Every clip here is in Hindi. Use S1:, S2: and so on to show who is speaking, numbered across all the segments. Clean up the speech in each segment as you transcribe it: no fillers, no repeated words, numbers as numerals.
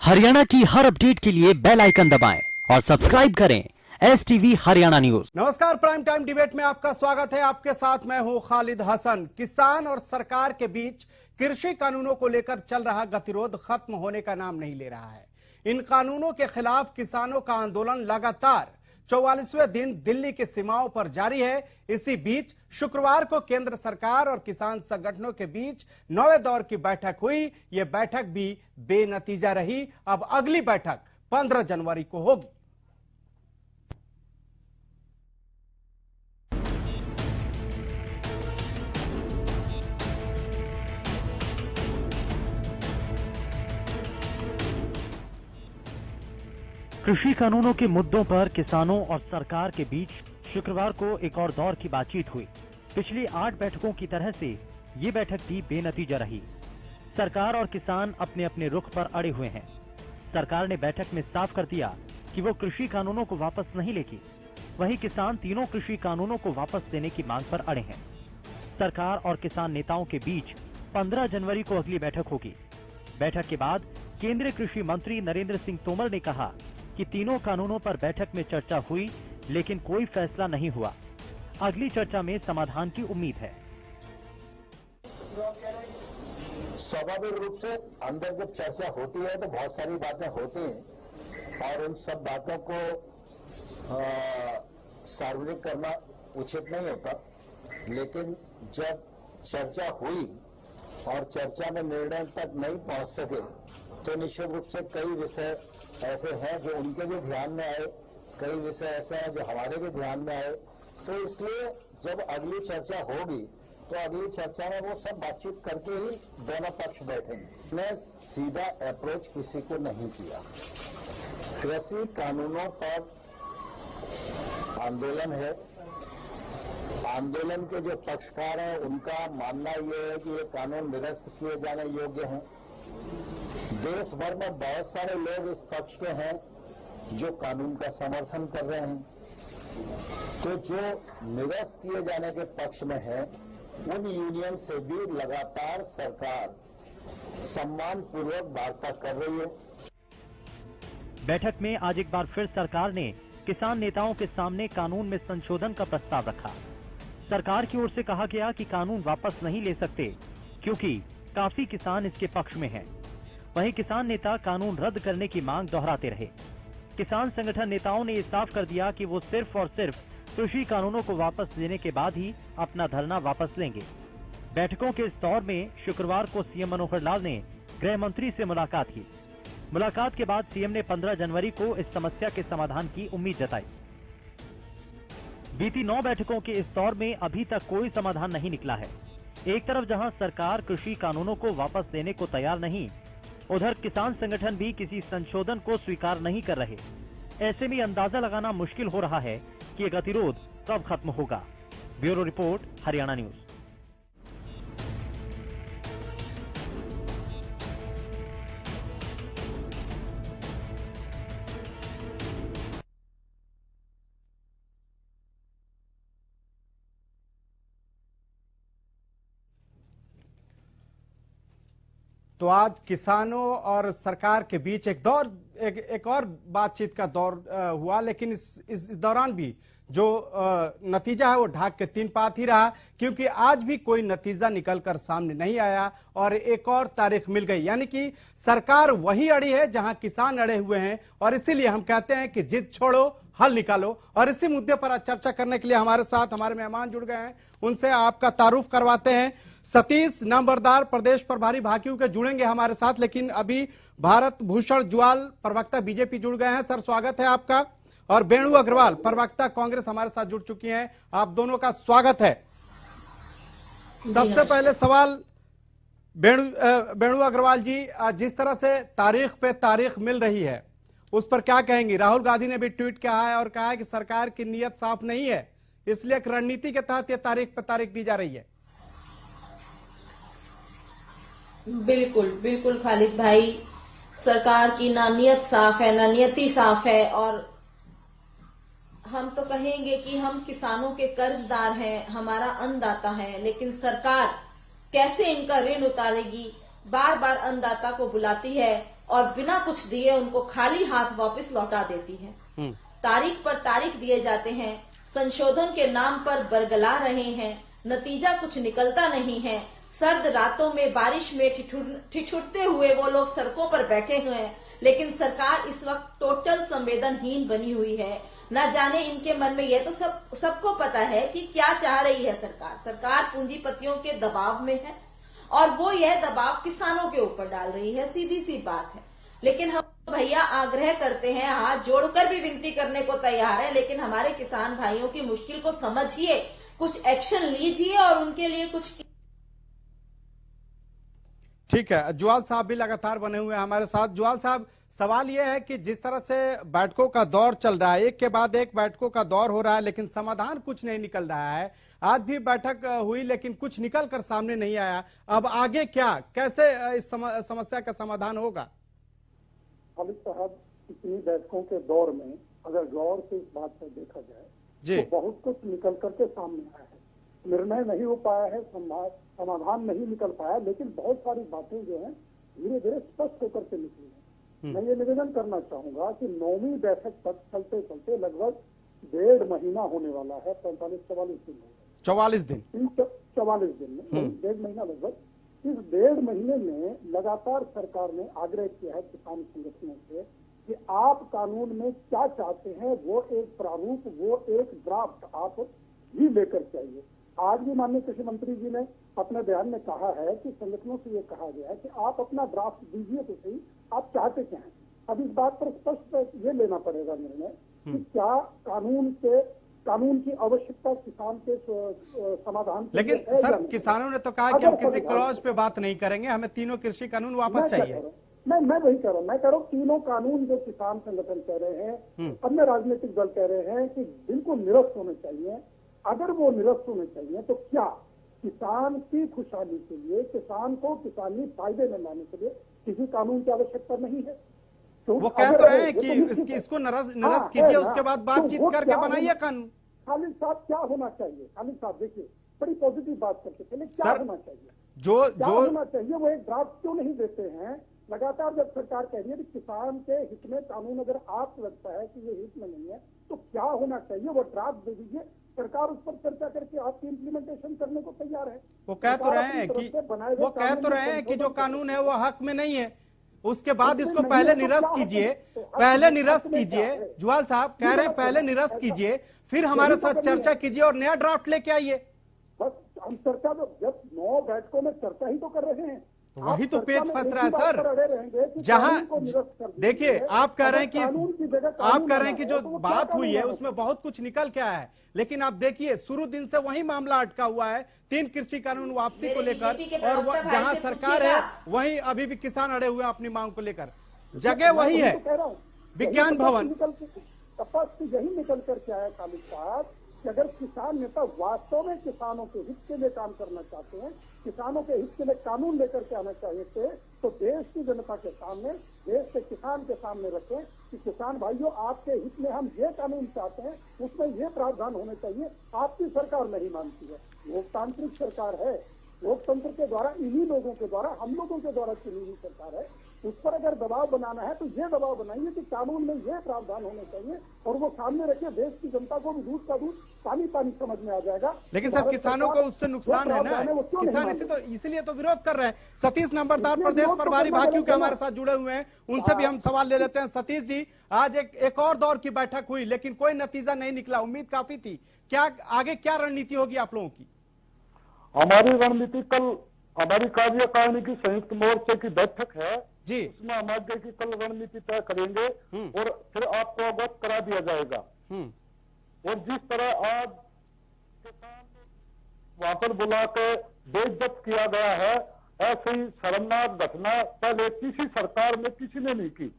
S1: हरियाणा की हर अपडेट के लिए बेल आइकन दबाएं और सब्सक्राइब करें STV हरियाणा न्यूज।
S2: नमस्कार, प्राइम टाइम डिबेट में आपका स्वागत है। आपके साथ मैं हूं खालिद हसन। किसान और सरकार के बीच कृषि कानूनों को लेकर चल रहा गतिरोध खत्म होने का नाम नहीं ले रहा है। इन कानूनों के खिलाफ किसानों का आंदोलन लगातार 44वें दिन दिल्ली की सीमाओं पर जारी है। इसी बीच शुक्रवार को केंद्र सरकार और किसान संगठनों के बीच 9वें दौर की बैठक हुई। यह बैठक भी बेनतीजा रही। अब अगली बैठक 15 जनवरी को होगी।
S1: कृषि कानूनों के मुद्दों पर किसानों और सरकार के बीच शुक्रवार को एक और दौर की बातचीत हुई। पिछली 8 बैठकों की तरह से ये बैठक भी बेनतीजा रही। सरकार और किसान अपने अपने रुख पर अड़े हुए हैं। सरकार ने बैठक में साफ कर दिया कि वो कृषि कानूनों को वापस नहीं लेगी। वहीं किसान तीनों कृषि कानूनों को वापस देने की मांग पर अड़े हैं। सरकार और किसान नेताओं के बीच 15 जनवरी को अगली बैठक होगी। बैठक के बाद केंद्रीय कृषि मंत्री नरेंद्र सिंह तोमर ने कहा कि तीनों कानूनों पर बैठक में चर्चा हुई, लेकिन कोई फैसला नहीं हुआ। अगली चर्चा में समाधान की उम्मीद है।
S3: स्वाभाविक रूप से अंदर जब चर्चा होती है तो बहुत सारी बातें होती हैं और उन सब बातों को सार्वजनिक करना उचित नहीं होता। लेकिन जब चर्चा हुई और चर्चा में निर्णय तक नहीं पहुंच सके तो निश्चित रूप से कई विषय ऐसे हैं जो उनके भी ध्यान में आए, कई विषय ऐसे हैं जो हमारे भी ध्यान में आए। तो इसलिए जब अगली चर्चा होगी तो अगली चर्चा में वो सब बातचीत करके ही दोनों पक्ष बैठेंगे। मैं सीधा अप्रोच किसी को नहीं किया। कृषि कानूनों पर आंदोलन है। आंदोलन के जो पक्षकार हैं उनका मानना यह है कि ये कानून निरस्त किए जाने योग्य हैं। देश भर में बहुत सारे लोग इस पक्ष के हैं जो कानून का समर्थन कर रहे हैं। तो जो निरस्त किए जाने के पक्ष में है उन यूनियन से भी लगातार सरकार सम्मानपूर्वक वार्ता कर रही है।
S1: बैठक में आज एक बार फिर सरकार ने किसान नेताओं के सामने कानून में संशोधन का प्रस्ताव रखा। सरकार की ओर से कहा गया कि कानून वापस नहीं ले सकते क्योंकि काफी किसान इसके पक्ष में हैं। वहीं किसान नेता कानून रद्द करने की मांग दोहराते रहे। किसान संगठन नेताओं ने ये साफ कर दिया कि वो सिर्फ और सिर्फ कृषि कानूनों को वापस लेने के बाद ही अपना धरना वापस लेंगे। बैठकों के इस दौर में शुक्रवार को सीएम मनोहर लाल ने गृह मंत्री से मुलाकात की। मुलाकात के बाद सीएम ने 15 जनवरी को इस समस्या के समाधान की उम्मीद जताई। बीती 9 बैठकों के इस दौर में अभी तक कोई समाधान नहीं निकला है। एक तरफ जहां सरकार कृषि कानूनों को वापस लेने को तैयार नहीं, उधर किसान संगठन भी किसी संशोधन को स्वीकार नहीं कर रहे। ऐसे में अंदाजा लगाना मुश्किल हो रहा है कि ये गतिरोध कब खत्म होगा। Bureau report, Haryana news.
S2: तो आज किसानों और सरकार के बीच एक और बातचीत का दौर हुआ, लेकिन इस दौरान भी जो नतीजा है वो ढाक के 3 पात ही रहा, क्योंकि आज भी कोई नतीजा निकलकर सामने नहीं आया और एक और तारीख मिल गई। यानी कि सरकार वही अड़ी है जहां किसान अड़े हुए हैं और इसीलिए हम कहते हैं कि जिद छोड़ो, हल निकालो। और इसी मुद्दे पर आज चर्चा करने के लिए हमारे साथ हमारे मेहमान जुड़ गए हैं। उनसे आपका तारुफ करवाते हैं। सतीश नंबरदार, प्रदेश प्रभारी भाकियू के जुड़ेंगे हमारे साथ, लेकिन अभी भारत भूषण जुआल, प्रवक्ता बीजेपी जुड़ गए हैं। सर, स्वागत है आपका। और वेणु अग्रवाल, प्रवक्ता कांग्रेस, हमारे साथ जुड़ चुकी हैं। आप दोनों का स्वागत है। सबसे पहले सवाल वेणु अग्रवाल जी, जिस तरह से तारीख पे तारीख मिल रही है उस पर क्या कहेंगी? राहुल गांधी ने भी ट्वीट किया है और कहा है कि सरकार की नीयत साफ नहीं है, इसलिए एक रणनीति के तहत यह तारीख पे तारीख दी जा रही है।
S4: बिल्कुल बिल्कुल खालिद भाई, सरकार की ना नीयत साफ है ना नीयति साफ है। और हम तो कहेंगे कि हम किसानों के कर्जदार हैं, हमारा अन्नदाता है, लेकिन सरकार कैसे इनका ऋण उतारेगी बार बार अन्नदाता को बुलाती है और बिना कुछ दिए उनको खाली हाथ वापस लौटा देती है। तारीख पर तारीख दिए जाते हैं, संशोधन के नाम पर बरगला रहे हैं, नतीजा कुछ निकलता नहीं है। सर्द रातों में बारिश में ठिठुरते हुए वो लोग सड़कों पर बैठे हुए हैं, लेकिन सरकार इस वक्त टोटल संवेदनहीन बनी हुई है। न जाने इनके मन में, यह तो सबको पता है कि क्या चाह रही है सरकार। सरकार पूंजीपतियों के दबाव में है और वो यह दबाव किसानों के ऊपर डाल रही है, सीधी सी बात है। लेकिन हम भैया आग्रह करते हैं, हाथ जोड़कर भी विनती करने को तैयार है, लेकिन हमारे किसान भाइयों की मुश्किल को समझिए, कुछ एक्शन लीजिए और उनके लिए कुछ।
S2: ठीक है, ज्वाल साहब भी लगातार बने हुए हैं हमारे साथ। ज्वाल साहब, सवाल यह है कि जिस तरह से बैठकों का दौर चल रहा है, एक के बाद एक बैठकों का दौर हो रहा है, लेकिन समाधान कुछ नहीं निकल रहा है। आज भी बैठक हुई लेकिन कुछ निकल कर सामने नहीं आया। अब आगे क्या, कैसे इस समस्या का समाधान होगा?
S5: खालिद साहब, इतनी बैठकों के दौर में अगर गौर से इस बात पर देखा जाए
S2: जी,
S5: तो बहुत कुछ निकल करके सामने आया है। निर्णय नहीं हो पाया है, समाधान नहीं निकल पाया, लेकिन बहुत सारी बातें जो हैं धीरे धीरे स्पष्ट होकर के निकली है। मैं ये निवेदन करना चाहूंगा कि 9वीं बैठक तक चलते चलते लगभग 1.5 महीना होने वाला है, 45-44 दिन हो गए।
S2: 44 दिन
S5: 44 दिन में 1.5 महीना लगभग। इस 1.5 महीने में लगातार सरकार ने आग्रह किया है किसान संगठनों से कि आप कानून में क्या चाहते हैं, वो एक प्रारूप, वो एक ड्राफ्ट आप भी लेकर के आइए। आज भी माननीय कृषि मंत्री जी ने अपने बयान में कहा है कि संगठनों से ये कहा गया है कि आप अपना ड्राफ्ट दीजिए तो सही, आप चाहते क्या हैं। अब इस बात पर स्पष्ट ये लेना पड़ेगा निर्णय कि क्या कानून की आवश्यकता किसान के समाधान के।
S2: लेकिन सर, किसानों ने तो कहा कि हम किसी क्लॉज पे बात नहीं करेंगे, हमें तीनों कृषि कानून वापस चाहिए।
S5: मैं वही कह रहा हूँ, मैं कह रहा हूँ तीनों कानून जो किसान संगठन कह रहे हैं, अन्य राजनीतिक दल कह रहे हैं कि बिल्कुल निरस्त होने चाहिए। अगर वो निरस्त होने चाहिए तो क्या किसान की खुशहाली के लिए, किसान को किसानी फायदे में लाने के लिए किसी कानून की आवश्यकता नहीं है?
S2: वो कह तो रहे हैं कि इसको निरस्त कीजिए, उसके बाद बातचीत करके बनाइए कानून।
S5: खालिद साहब, क्या होना चाहिए? खालिद साहब देखिए, बड़ी पॉजिटिव बात करते थे, लेकिन क्या होना चाहिए? क्या होना चाहिए? वो एक ड्राफ्ट क्यों नहीं देते हैं? लगातार जब सरकार कह रही है कि किसान के हित में कानून, अगर आपको लगता है कि ये हित में नहीं है तो क्या होना चाहिए? वो ड्राफ्ट दे दीजिए, सरकार उस पर चर्चा करके आपकी इम्प्लीमेंटेशन करने को तैयार है।
S2: वो कह तो रहे हैं कि जो कानून है वो हक में नहीं है, उसके बाद इसको पहले निरस्त कीजिए, पहले निरस्त कीजिए। ज्वाल साहब कह रहे हैं पहले निरस्त कीजिए, फिर हमारे साथ चर्चा कीजिए और नया ड्राफ्ट लेके आइए।
S5: बस हम चर्चा, तो जब 9 बैठकों में चर्चा ही तो कर रहे हैं,
S2: वही तो पेच फंस रहा है सर। जहां देखिए, आप कह रहे हैं कि जो बात हुई है उसमें बहुत कुछ निकल के आया है, लेकिन आप देखिए शुरू दिन से वही मामला अटका हुआ है, 3 कृषि कानून वापसी को लेकर, और जहां सरकार है वहीं अभी भी किसान अड़े हुए हैं अपनी मांग को लेकर। जगह वही है, विज्ञान भवन।
S5: यही निकल करके आया खालिद साहब कि अगर किसान नेता वास्तव में किसानों के हित के लिए काम करना चाहते हैं, किसानों के हित के लिए कानून लेकर के आना चाहिए थे, तो देश की जनता के सामने, देश के किसान के सामने रखें कि किसान भाइयों, आपके हित में हम ये कानून चाहते हैं, उसमें ये प्रावधान होने चाहिए। आपकी सरकार नहीं मानती है, लोकतांत्रिक सरकार है, लोकतंत्र के द्वारा, इन्हीं लोगों के द्वारा, हम लोगों के द्वारा चुनी हुई सरकार है। उस पर अगर दबाव बनाना है तो ये दबाव बनाइए कि कानून में ये प्रावधान होने चाहिए, और वो सामने रखिए। देश की जनता को भी दूध का दूध, पानी पानी समझ में आ जाएगा।
S2: लेकिन सर, किसानों को उससे नुकसान है ना, किसान इसीलिए तो विरोध कर रहे हैं। सतीश नंबरदार प्रदेश प्रभारी भाकियू के हमारे साथ जुड़े हुए हैं, उनसे भी हम सवाल ले लेते हैं। सतीश जी, आज एक और दौर की बैठक हुई लेकिन कोई नतीजा नहीं निकला, उम्मीद काफी थी, क्या आगे क्या रणनीति होगी आप लोगों की?
S6: हमारी रणनीति, कल हमारी कार्यकारिणी की संयुक्त मोर्चे की बैठक है
S2: जी,
S6: उसमें हम आगे की कल रणनीति तय करेंगे और फिर आपको अवगत करा दिया जाएगा। और जिस तरह आज किसान वहां पर बुला के बेइज्जत किया गया है, ऐसी शर्मनाक घटना पहले किसी सरकार में किसी ने नहीं की।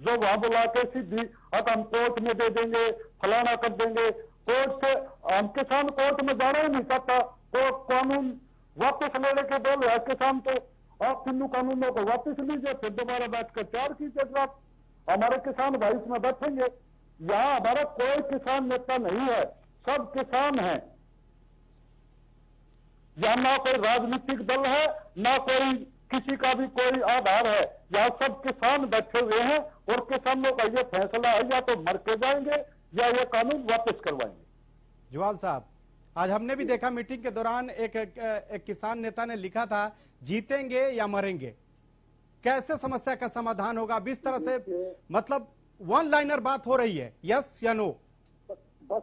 S6: जो वहां बुला के सीधी अब हम कोर्ट में दे देंगे, फलाना कर देंगे, कोर्ट से हम किसान कोर्ट में जाना ही नहीं चाहता, तो कानून वापस लेने के बोल है किसान, तो आप तीनों कानूनों को वापस लीजिए, फिर दोबारा बैठकर तैयार कीजिए ड्राफ्ट। हमारे किसान भाई इसमें बैठेंगे। यहाँ हमारा कोई किसान नेता नहीं है, सब किसान हैं। यहाँ ना कोई राजनीतिक दल है, ना कोई किसी का भी कोई आधार है। यहाँ सब किसान बैठे हुए हैं और किसानों का ये फैसला है, या तो मर के जाएंगे या ये कानून वापस करवाएंगे।
S2: जवाल साहब, आज हमने भी देखा मीटिंग के दौरान एक किसान नेता ने लिखा था, जीतेंगे या मरेंगे। कैसे समस्या का समाधान होगा? अब इस तरह से मतलब वन लाइनर बात हो रही है, यस या नो।
S5: बस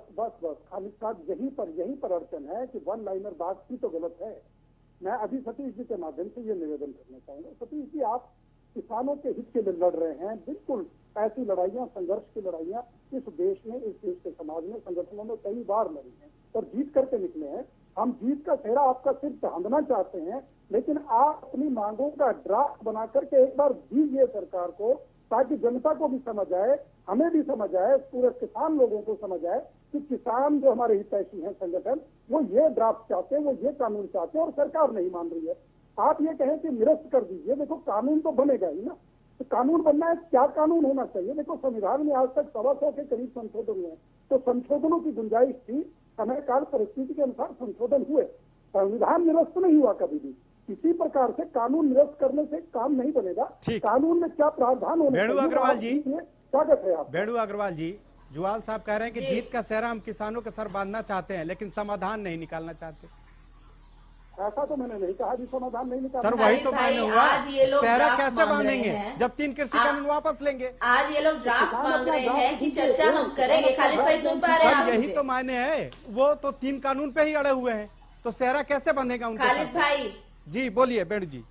S5: खालिद साहब, यहीं पर अड़चन है कि वन लाइनर बात की तो गलत है। मैं अभी सतीश जी के माध्यम से ये निवेदन करना चाहूंगा। सतीश जी, आप किसानों के हित के लिए लड़ रहे हैं। बिल्कुल ऐसी लड़ाइयां, संघर्ष की लड़ाइयां इस देश के समाज में, संगठनों में कई बार लड़ी हैं और जीत करके निकले हैं। हम जीत का सेहरा आपका सिर्फ बांधना चाहते हैं, लेकिन आप अपनी मांगों का ड्राफ्ट बना करके एक बार दीजिए सरकार को, ताकि जनता को भी समझ आए, हमें भी समझ आए, पूरे किसान लोगों को समझ आए कि किसान जो हमारे हितैषी हैं संगठन, वो ये ड्राफ्ट चाहते हैं, वो ये कानून चाहते हैं और सरकार नहीं मान रही है। आप ये कहें कि निरस्त कर दीजिए, देखो कानून तो बनेगा ही ना। तो कानून बनना है, क्या कानून होना चाहिए? देखो संविधान में आज तक 125 के करीब संशोधन हुए, तो संशोधनों की गुंजाइश थी, समय काल परिस्थिति के अनुसार संशोधन हुए। संविधान निरस्त नहीं हुआ कभी भी। किसी प्रकार से कानून निरस्त करने से काम नहीं बनेगा। कानून में क्या प्रावधान होने चाहिए?
S2: बेणु अग्रवाल जी,
S5: स्वागत है आप।
S2: बेणु अग्रवाल जी, जुवाल साहब कह रहे हैं कि जीत का सेहरा हम किसानों के सर बांधना चाहते हैं, लेकिन समाधान नहीं निकालना चाहते।
S5: ऐसा तो मैंने नहीं कहा, समाधान नहीं निकाल।
S2: सर वही तो मायने हुआ, सेहरा कैसे बांधेंगे जब 3 कृषि कानून वापस लेंगे?
S4: आज ये लोग ड्राफ्ट मांग रहे हैं कि चर्चा हम करेंगे। खालिद भाई सुन पा रहे हैं?
S2: सर यही तो मायने है, वो तो 3 कानून पे ही अड़े हुए हैं, तो सेहरा कैसे बंधेगा उनके?
S4: खालिद भाई
S2: जी बोलिए बेणु जी।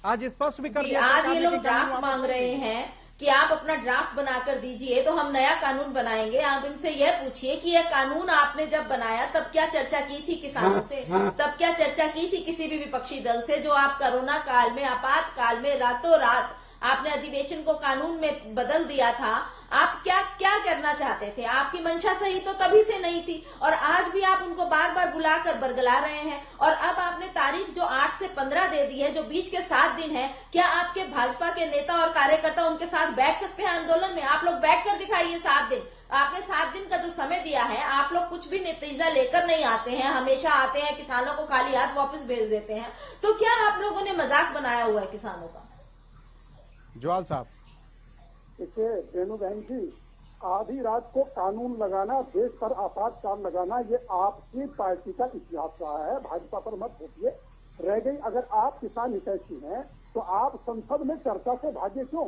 S2: आज स्पष्ट भी कर दिया,
S4: आज ये लोग ड्राफ्ट मांग रहे हैं कि आप अपना ड्राफ्ट बनाकर दीजिए तो हम नया कानून बनाएंगे। आप इनसे यह पूछिए कि यह कानून आपने जब बनाया तब क्या चर्चा की थी किसानों से? तब क्या चर्चा की थी किसी भी विपक्षी दल से? जो आप कोरोना काल में, आपातकाल में रातों रात आपने अधिवेशन को कानून में बदल दिया था। आप क्या करना चाहते थे? आपकी मंशा सही तो तभी से नहीं थी, और आज भी आप उनको बार बार बुलाकर बरगला रहे हैं। और अब आपने तारीख जो 8 से 15 दे दी है, जो बीच के 7 दिन है, क्या आपके भाजपा के नेता और कार्यकर्ता उनके साथ बैठ सकते हैं आंदोलन में? आप लोग बैठकर दिखाइए 7 दिन। आपने 7 दिन का जो समय दिया है, आप लोग कुछ भी नतीजा लेकर नहीं आते हैं, हमेशा आते हैं किसानों को खाली हाथ वापस भेज देते हैं। तो क्या आप लोगों ने मजाक बनाया हुआ है किसानों का?
S2: जुवाल साहब,
S5: देखिए बेणु बहन जी, आधी रात को कानून लगाना, देश पर आपातकाल लगाना, ये आपकी पार्टी का इतिहास रहा है। भाजपा पर मत होइए। रह गई, अगर आप किसान हितैषी हैं तो आप संसद में चर्चा से भागे क्यों?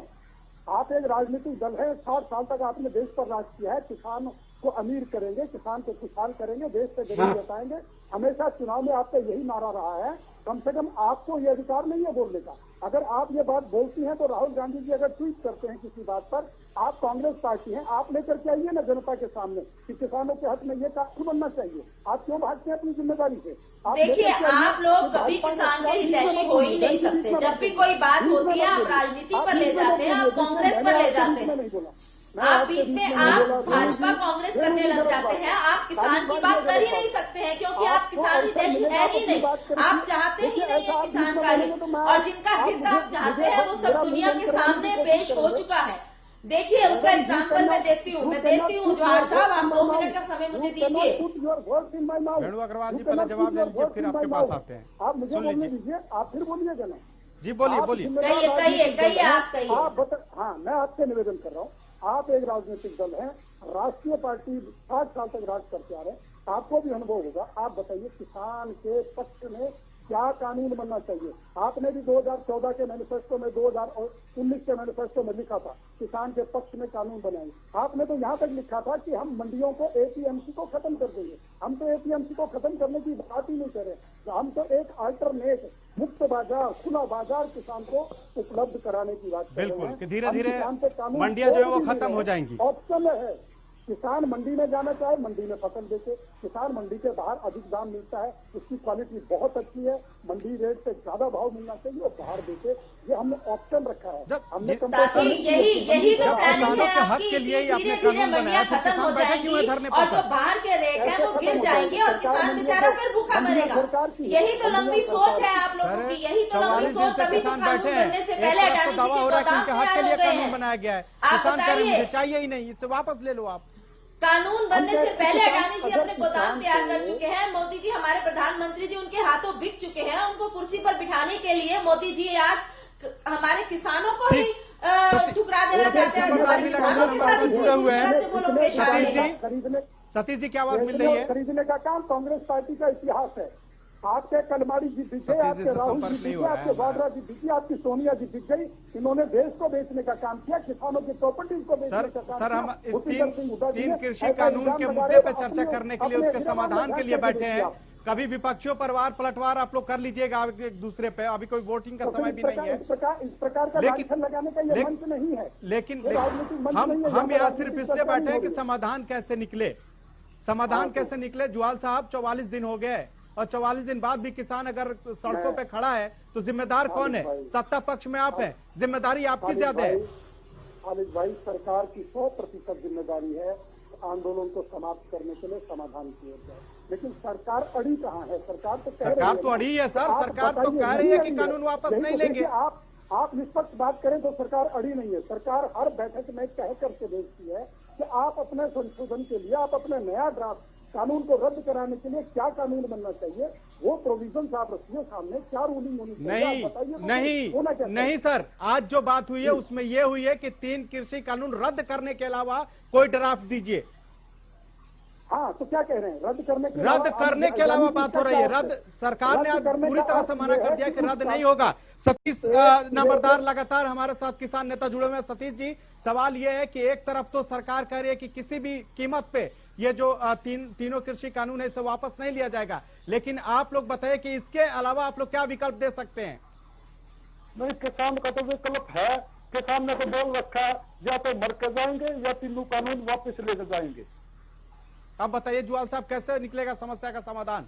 S5: आप एक राजनीतिक दल है, 60 साल तक आपने देश पर राज किया है। किसान को अमीर करेंगे, किसान को खुशहाल करेंगे, देश से गरीब बताएंगे। हमेशा चुनाव में आपका यही नारा रहा है। कम से कम आपको ये अधिकार नहीं है बोलने का। अगर आप ये बात बोलती हैं तो राहुल गांधी जी अगर ट्वीट करते हैं किसी बात पर, आप कांग्रेस पार्टी हैं, आप लेकर के आइए ना जनता के सामने कि किसानों के हक में ये कानून बनना चाहिए। आप क्यों भागते हैं अपनी जिम्मेदारी से?
S4: देखिए, आप लोग कभी किसान के हितैषी हो ही नहीं सकते। जब भी कोई बात होती है आप राजनीति पर ले जाते हैं, आप कांग्रेस पर ले जाते हैं। आप बीच में आप भाजपा कांग्रेस करने लग जाते हैं। आप किसान की बात कर ही नहीं सकते हैं, क्योंकि आप किसान हितैषी है ही नहीं। आप चाहते ही नहीं है किसान का हित, और जिनका हित आप चाहते हैं वो सब दुनिया के सामने पेश हो चुका है। देखिए, उसका एग्जाम्पल मैं देती हूँ। जवाहर साहब, आप 2 मिनट का समय मुझे दीजिए।
S2: बेणु अग्रवाल जी पहले जवाब ले लीजिए, फिर आपके पास आते हैं।
S5: आप मुझे बोलने दीजिए, आप फिर बोलिएगा ना।
S2: जी बोलिए बोलिए।
S4: कहिए आप कहिए।
S5: हाँ, मैं आपसे निवेदन कर रहा हूँ। आप एक राजनीतिक दल हैं, राष्ट्रीय पार्टी 60 साल तक राज करते आ रहे हैं, आपको भी अनुभव होगा। आप बताइए किसान के पक्ष में क्या कानून बनना चाहिए? आपने भी 2014 के मैनिफेस्टो में, 2019 के मैनिफेस्टो में लिखा था किसान के पक्ष में कानून बनाएंगे। आपने तो यहाँ तक लिखा था कि हम मंडियों को, एपीएमसी को खत्म कर देंगे। हम तो एपीएमसी को खत्म करने की बात ही नहीं कर रहे, तो हम तो एक अल्टरनेट मुक्त बाजार, खुला बाजार किसान को उपलब्ध कराने की बात कर रहे हैं।
S2: बिल्कुल, धीरे धीरे मंडियां जो है वो खत्म हो जाएंगी।
S5: ऑप्शन है, किसान मंडी में जाना चाहे मंडी में फसल बेचे, किसान मंडी के बाहर अधिक दाम मिलता है, उसकी क्वालिटी बहुत अच्छी है, मंडी रेट से ज्यादा भाव मिलना चाहिए और बाहर बेचे। ये हमने ऑप्शन रखा है। हमने
S4: यही तो प्लानिंग है आपकी। धीरे-धीरे मंडियां खत्म हो जाएंगी और जो बाहर के रेट है वो गिर जाएंगे और किसान बेचारा फिर भूखा मरेगा। यही तो लंबी सोच है आप लोगों की, यही तो लंबी सोच। तभी तो कानून बनने से पहले अडानी जी के गोदाम तैयार हो गए हैं।
S2: बनाया गया है, किसान कह रहे मुझे चाहिए ही नहीं, इससे वापस ले लो आप।
S4: कानून बनने से पहले अडानी जी
S5: अगर
S4: अपने गोदाम
S5: किसान
S4: तैयार
S5: को-
S4: कर चुके हैं। मोदी जी हमारे प्रधानमंत्री जी उनके हाथों बिक चुके हैं। उनको कुर्सी पर बिठाने के लिए मोदी जी आज हमारे किसानों को ही ठुकरा देना चाहते हैं। हमारे किसानों के साथ
S2: जुड़े हुए हैं।
S4: से वो लोग पेश आ रहे हैं।
S2: सतीश जी की आवाज मिल रही है?
S5: खरीदने का काम कांग्रेस पार्टी का इतिहास है। आपके कलमाड़ी जी बिक गए,
S2: सतीश जी
S5: आपके
S2: से
S5: राहुल
S2: संपर्क
S5: जी
S2: नहीं
S5: बिक
S2: हो
S5: गए,
S2: रहा है
S5: आपके वाड्रा जी बिक गई, आपकी सोनिया जी बिक गई। इन्होंने देश को बेचने का काम किया, किसानों की प्रॉपर्टीज को बेचने का काम
S2: सर, हम
S5: किया।
S2: इस
S5: भूपेंद्र सिंह हुड्डा जी
S2: तीन
S5: ने
S2: कृषि
S5: ऐसा
S2: कानून
S5: इल्जाम
S2: के
S5: लगा
S2: मुद्दे
S5: रहे
S2: पे
S5: हैं,
S2: चर्चा
S5: अपने-
S2: करने के लिए
S5: अपने
S2: उसके
S5: गिरफ्तार
S2: समाधान के लिए
S5: करके
S2: बैठे हैं।
S5: दिया।
S2: कभी विपक्षियों पर पलटवार आप लोग कर लीजिएगा एक दूसरे पे, अभी कोई वोटिंग का
S5: तो
S2: समय भी नहीं है।
S5: इस प्रकार का
S2: लेकिन-
S5: लांछन लगाने का ये मंच नहीं है।
S2: लेकिन
S5: ये राजनीतिक मंच नहीं है,
S2: हम
S5: यहाँ
S2: यहाँ
S5: पर
S2: सिर्फ
S5: राजनीतिक
S2: इसलिए
S5: चर्चा
S2: बैठे
S5: नहीं
S2: हैं
S5: हो
S2: कि
S5: रही।
S2: समाधान कैसे निकले। समाधान कैसे निकले? जुआल साहब 44 दिन हो गए और 44 दिन बाद भी किसान अगर सड़कों पे खड़ा है तो जिम्मेदार कौन है? सत्ता पक्ष में आप है, जिम्मेदारी आपकी ज्यादा है।
S5: खालिद भाई, सरकार की 100% जिम्मेदारी है आंदोलन को समाप्त करने के लिए समाधान किया जाए, लेकिन सरकार अड़ी कहाँ है? सरकार तो कह
S2: सरकार
S5: रही है
S2: तो
S5: ना।
S2: अड़ी है सर,
S5: आप
S2: सरकार तो
S5: बताइए,
S2: कह
S5: नहीं
S2: रही है कि
S5: अड़ी
S2: कानून वापस
S5: यही
S2: नहीं
S5: तो
S2: लेंगे।
S5: देखिए, आप निष्पक्ष बात करें तो सरकार अड़ी नहीं है। सरकार हर बैठक में कह करके भेजती है कि आप अपने संशोधन के लिए, आप अपने नया ड्राफ्ट कानून को रद्द कराने के लिए क्या कानून बनना चाहिए, वो प्रोविजन आप रखिए सामने, क्या रूलिंग होनी चाहिए
S2: नहीं
S5: आप बताइए।
S2: नहीं
S5: होना क्या
S2: नहीं सर, आज जो बात हुई है उसमें यह हुई है कि 3 कृषि कानून रद्द करने के अलावा कोई ड्राफ्ट दीजिए।
S5: हाँ, तो क्या कह रहे हैं? रद्द करने के
S2: अलावा बात हो रही है। रद्द सरकार ने आज पूरी तरह से मना कर दिया कि रद्द नहीं होगा। सतीश नंबरदार लगातार हमारे साथ किसान नेता जुड़े हुए हैं। सतीश जी, सवाल यह है कि एक तरफ तो सरकार कह रही है कि किसी भी कीमत पे ये जो तीनों कृषि कानून है इसे वापस नहीं लिया जाएगा, लेकिन आप लोग बताइए कि इसके अलावा आप लोग क्या विकल्प दे सकते हैं?
S6: नहीं, किसान का तो विकल्प है। किसान ने तो बोल रखा है या तो मर के जाएंगे या तीनों कानून वापस लेकर जाएंगे।
S2: आप बताइए जुआल साहब, कैसे निकलेगा समस्या का समाधान?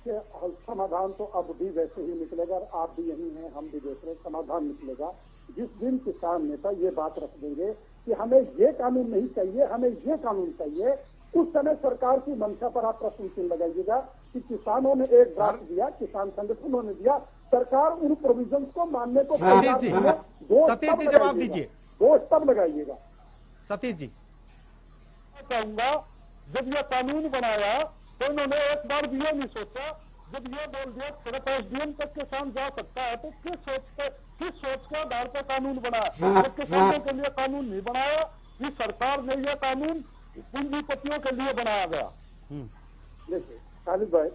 S5: समाधान तो अब भी वैसे ही निकलेगा। आप भी यही हैं, हम भी देख रहे हैं, समाधान निकलेगा जिस दिन किसान नेता ये बात रख देंगे कि हमें ये कानून नहीं चाहिए, हमें ये कानून चाहिए। उस समय सरकार की मंशा पर आप प्रश्न चिन्ह लगाइएगा कि किसानों ने एक ड्राफ्ट दिया, किसान संगठनों ने दिया, सरकार उन प्रोविजन को मानने को
S2: सतीश जी जवाब दीजिए।
S5: दोष तब लगाइएगा।
S2: सतीश जी,
S6: कहूंगा जब यह कानून बनाया तो इन्होंने एक बार भी ये नहीं सोचा। जब ये बोल दिया सिर्फ एसडीएम तक किसान जा सकता है, तो किस सोच के आधार पर कानून बनाया? तो किसानों के लिए कानून नहीं बनाया, इस सरकार ने यह कानून पूंजीपतियों के लिए बनाया गया।
S5: देखिए खालिद भाई,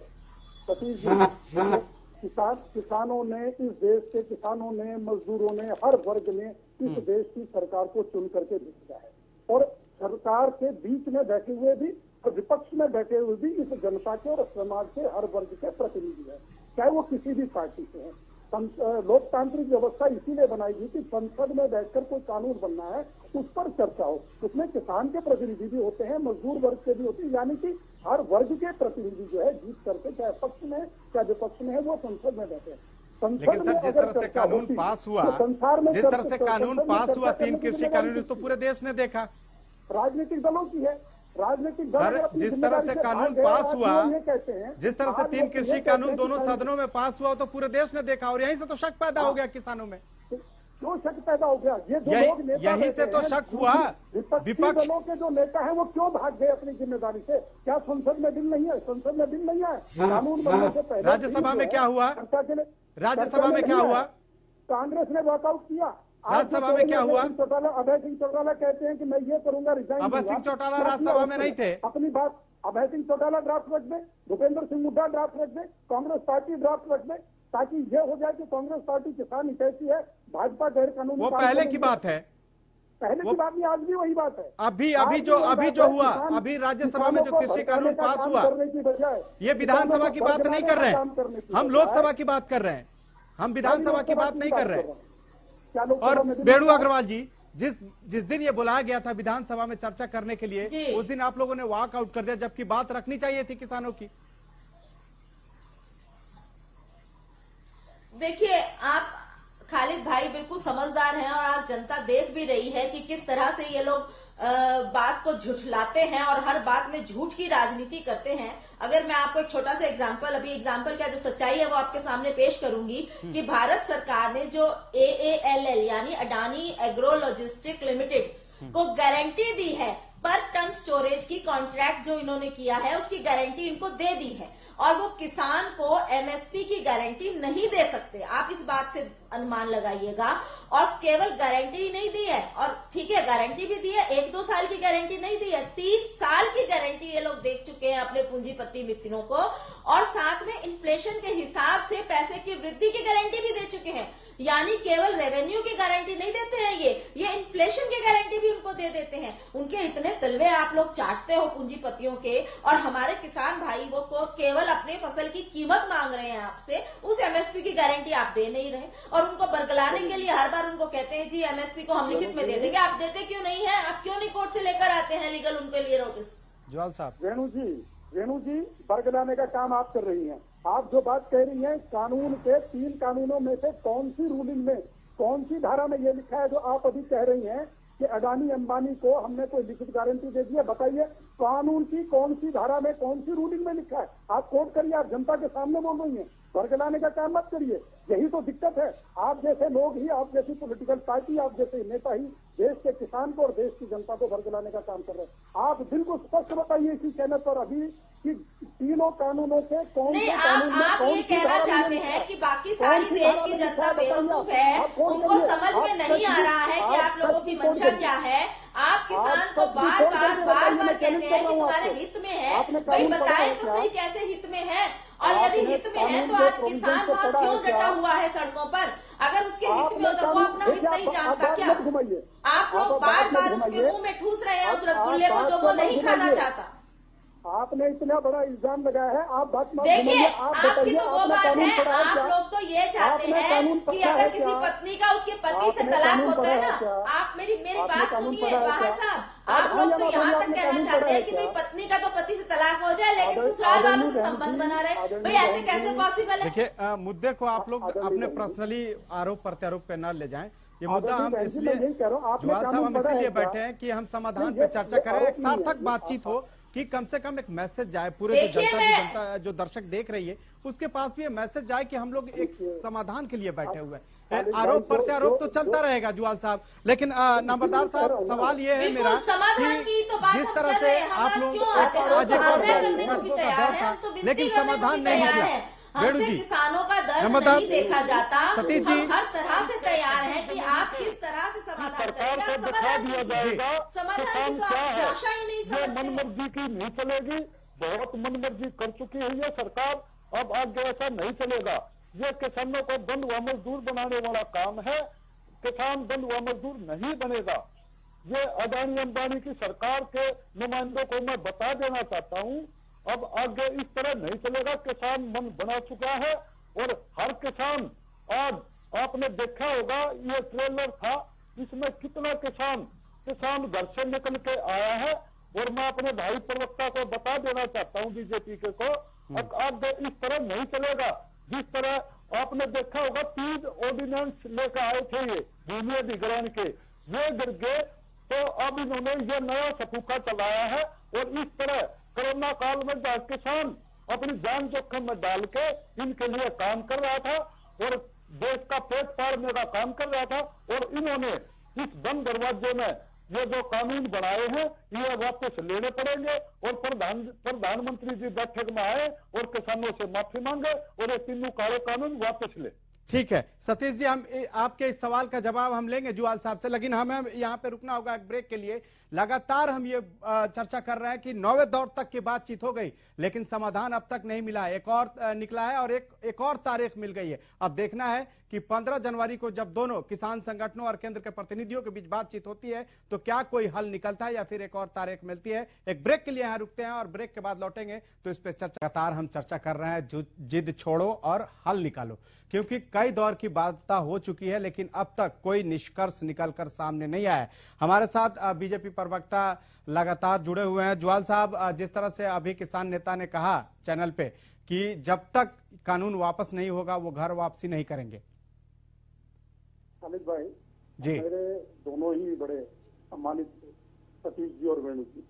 S5: सतीश जी, किसानों ने, इस देश के किसानों ने, मजदूरों ने, हर वर्ग ने इस देश की सरकार को चुन करके भेजा है और सरकार के बीच में बैठे हुए भी और विपक्ष में बैठे हुए भी इस जनता के और समाज के हर वर्ग के प्रतिनिधि है, चाहे वो किसी भी पार्टी से है। लोकतांत्रिक व्यवस्था इसीलिए बनाई गई कि संसद में बैठकर कोई कानून बनना है, उस पर चर्चा हो। उसमें किसान के प्रतिनिधि भी होते हैं, मजदूर वर्ग के भी होते हैं, यानी कि हर वर्ग के प्रतिनिधि जो है जीत करके, चाहे पक्ष में चाहे विपक्ष में है, वो संसद में बैठे हैं।
S2: लेकिन सर जिस तरह से कानून पास हुआ, जिस तरह से कानून पास हुआ 3 कृषि कानून, तो पूरे देश ने देखा।
S5: राजनीतिक दलों की है, राजनीतिक दल
S2: सर जिस तरह से कानून पास हुआ, जिस तरह से 3 कृषि कानून दोनों सदनों में पास हुआ, तो पूरे देश ने देखा और यहीं से तो शक पैदा हो गया किसानों में।
S5: क्यों शक पैदा हो गया? ये जो लोग नेता
S2: यहीं से तो शक हुआ।
S5: विपक्ष दलों के जो नेता हैं वो क्यों भाग गए अपनी जिम्मेदारी से? क्या संसद में बिल नहीं है? संसद में बिल नहीं है। कानून बनने से पहले
S2: राज्यसभा में क्या हुआ? राज्यसभा में क्या हुआ?
S5: कांग्रेस ने वॉकआउट किया।
S2: राज्यसभा में क्या हुआ?
S5: अभय सिंह चौटाला कहते हैं कि मैं ये करूंगा, रिजाइन।
S2: अभय सिंह चौटाला राज्यसभा में नहीं थे।
S5: अपनी बात अभय सिंह चौटाला ड्राफ्ट रख दे, भूपेंद्र सिंह हुड्डा ड्राफ्ट रख दे, कांग्रेस पार्टी ड्राफ्ट रख दे, ताकि ये हो जाए कि कांग्रेस पार्टी किसान हितैषी है, भाजपा गैर कानूनी।
S2: वो पहले की बात है,
S5: पहले की बात नहीं, आज भी वही बात है।
S2: अभी जो हुआ, अभी राज्यसभा में जो कृषि कानून पास हुआ, ये विधानसभा की बात नहीं कर रहे हैं, हम लोकसभा की बात कर रहे हैं, हम विधानसभा की बात नहीं कर रहे हैं। और बेड़ू अग्रवाल जी, जिस दिन ये बुलाया गया था विधानसभा में चर्चा करने के लिए, उस दिन आप लोगों ने वॉकआउट कर दिया, जबकि बात रखनी चाहिए थी किसानों की।
S4: देखिए, आप खालिद भाई बिल्कुल समझदार हैं और आज जनता देख भी रही है कि किस तरह से ये लोग बात को झुठलाते हैं और हर बात में झूठ की राजनीति करते हैं। अगर मैं आपको एक छोटा सा एग्जाम्पल क्या जो सच्चाई है वो आपके सामने पेश करूंगी कि भारत सरकार ने जो AALL यानी अडानी एग्रो लॉजिस्टिक लिमिटेड को गारंटी दी है पर टन स्टोरेज की कॉन्ट्रैक्ट जो इन्होंने किया है उसकी गारंटी इनको दे दी है, और वो किसान को एमएसपी की गारंटी नहीं दे सकते। आप इस बात से अनुमान लगाइएगा। और केवल गारंटी ही नहीं दी है, और ठीक है गारंटी भी दी है, 1-2 साल की गारंटी नहीं दी है, 30 साल की गारंटी ये लोग देख चुके हैं अपने पूंजीपति मित्रों को, और साथ में इन्फ्लेशन के हिसाब से पैसे की वृद्धि की गारंटी भी दे चुके हैं। यानी केवल रेवेन्यू की गारंटी नहीं देते हैं ये इन्फ्लेशन की गारंटी भी उनको दे देते हैं। उनके इतने तलवे आप लोग चाटते हो पूंजीपतियों के, और हमारे किसान भाई वो को केवल अपने फसल की कीमत मांग रहे हैं आपसे, उस एमएसपी की गारंटी आप दे नहीं रहे, और उनको बरगलाने के लिए हर बार उनको कहते हैं जी एमएसपी को हम लिखित में दे देंगे। आप देते क्यों नहीं है? आप क्यों नहीं कोर्ट से लेकर आते हैं लीगल उनके लिए नोटिस?
S2: ज्वाल साहब।
S5: रेणु जी बरगलाने का काम आप कर रही हैं। आप जो बात कह रही हैं, कानून के 3 कानूनों में से कौन सी रूलिंग में, कौन सी धारा में ये लिखा है जो आप अभी कह रही हैं कि अडानी अंबानी को हमने कोई लिखित गारंटी दे दी है? बताइए कानून की कौन सी धारा में, कौन सी रूलिंग में लिखा है? आप कोर्ट करिए, आप जनता के सामने बोल रही हैं, बरगलाने का काम मत करिए। यही तो दिक्कत है। आप जैसे लोग ही, आप जैसी पॉलिटिकल पार्टी, आप जैसे नेता ही देश के किसान को और देश की जनता को बरगलाने का काम कर रहे हैं। आप बिल्कुल स्पष्ट बताइए इसी चैनल पर अभी कि तीनों कानूनों से कौन
S4: नहीं,
S5: से कानून में
S4: आप ये कहना चाहते हैं कि बाकी सारी देश की जनता बेवकूफ है, उनको समझ में नहीं आ रहा है कि आप लोगों की मंशा क्या है। आप किसान को बार बार कहते हैं कि तुम्हारे हित में है, भाई बताएं तो सही कैसे हित में है, और यदि हित में है तो आज किसान वहां क्यों डटा हुआ है सड़कों पर? अगर उसके हित में हो तो वो अपना हित नहीं जानता क्या? आप लोग बार बार उसके मुंह में ठूस रहे हैं उस रसगुल्ले को जो वो नहीं खाना चाहता।
S5: आपने इतना बड़ा इल्जाम लगाया है, आप बात मत
S4: देखिए,
S5: आप
S4: आपकी तो वो बात है, आप
S5: क्या?
S4: लोग तो ये चाहते हैं कि अगर किसी पत्नी का उसके पति से तलाक होता है ना, आप मेरी बात सुनिए बाहर साहब, आप लोग तो यहाँ तक कहना चाहते हैं कि भाई पत्नी का तो पति से तलाक हो जाए लेकिन ससुराल वालों से संबंध बना रहे। भाई ऐसे कैसे पॉसिबल है?
S2: देखिए मुद्दे को आप लोग अपने पर्सनली आरोप प्रत्यारोप पे न ले जाएं। ये मुद्दा हम इसलिए, ज्वाल साहब, हम इसीलिए बैठे हैं कि हम समाधान पे चर्चा करें, एक सार्थक बातचीत हो, कि कम से कम एक मैसेज जाए पूरे जो जनता जो दर्शक देख रही है उसके पास भी ये मैसेज जाए कि हम लोग एक समाधान के लिए बैठे हुए हैं। आरोप प्रत्यारोप तो चलता रहेगा ज्वाल साहब, लेकिन नंबरदार साहब सवाल ये है मेरा कि जिस तरह से आप लोग आज एक और बैठकों का दौर था लेकिन समाधान नहीं किया, रेणु जी
S4: किसानों का दर्द नहीं देखा जाता, सतीश जी हर तरह से तैयार है कि आप किस तरह से समाधान करेंगे। आप समाधान की तो आप भाषा ही नहीं समझते।
S6: मनमर्जी की नहीं चलेगी, बहुत मनमर्जी कर चुकी है ये सरकार, अब आगे ऐसा नहीं चलेगा। ये किसानों को दंड व मजदूर बनाने वाला काम है, किसान दंड व मजदूर नहीं बनेगा। ये अडानी अंबानी की सरकार के नुमाइंदों को मैं बता देना चाहता हूँ, अब आगे इस तरह नहीं चलेगा। किसान मन बना चुका है और हर किसान, आज आपने देखा होगा ये ट्रेलर था, इसमें कितना किसान घर से निकल के आया है। और मैं अपने भाई प्रवक्ता को बता देना चाहता हूं बीजेपी के को, अब आगे इस तरह नहीं चलेगा। जिस तरह आपने देखा होगा 3 ऑर्डिनेंस लेकर आए थे ये भूमि अधिग्रहण के, ये गिर गए, तो अब इन्होंने ये नया सफूका चलाया है। और इस तरह कोरोना काल में किसान अपनी जान जोखिम में डाल के इनके लिए काम कर रहा था और देश का पेट फाड़ने का काम कर रहा था, और इन्होंने इस बंद दरवाजे में ये जो कानून बनाए हैं ये वापस लेने पड़ेंगे। और प्रधानमंत्री जी बैठक में आए और किसानों से माफी मांगे और ये तीनों काले कानून वापस ले।
S2: ठीक है सतीश जी, हम आपके इस सवाल का जवाब हम लेंगे ज्वाल साहब से, लेकिन हमें यहाँ पे रुकना होगा एक ब्रेक के लिए। लगातार हम ये चर्चा कर रहे हैं कि 9वें दौर तक की बातचीत हो गई लेकिन समाधान अब तक नहीं मिला है। एक और निकला है और एक और तारीख मिल गई है। अब देखना है कि 15 जनवरी को जब दोनों किसान संगठनों और केंद्र के प्रतिनिधियों के बीच बातचीत होती है तो क्या कोई हल निकलता है या फिर एक और तारीख मिलती है। एक ब्रेक के लिए यहाँ रुकते हैं और ब्रेक के बाद लौटेंगे तो इस पर लगातार हम चर्चा कर रहे हैं, जिद छोड़ो और हल निकालो, क्योंकि कई दौर की वार्ता हो चुकी है लेकिन अब तक कोई निष्कर्ष निकलकर सामने नहीं आया। हमारे साथ बीजेपी प्रवक्ता लगातार जुड़े हुए हैं। ज्वाल साहब, जिस तरह से अभी किसान नेता ने कहा चैनल पे कि जब तक कानून वापस नहीं होगा वो घर वापसी नहीं करेंगे।
S5: अमित भाई
S2: जी,
S5: मेरे दोनों ही बड़े सम्मानित सतीश जी और वेणु जी,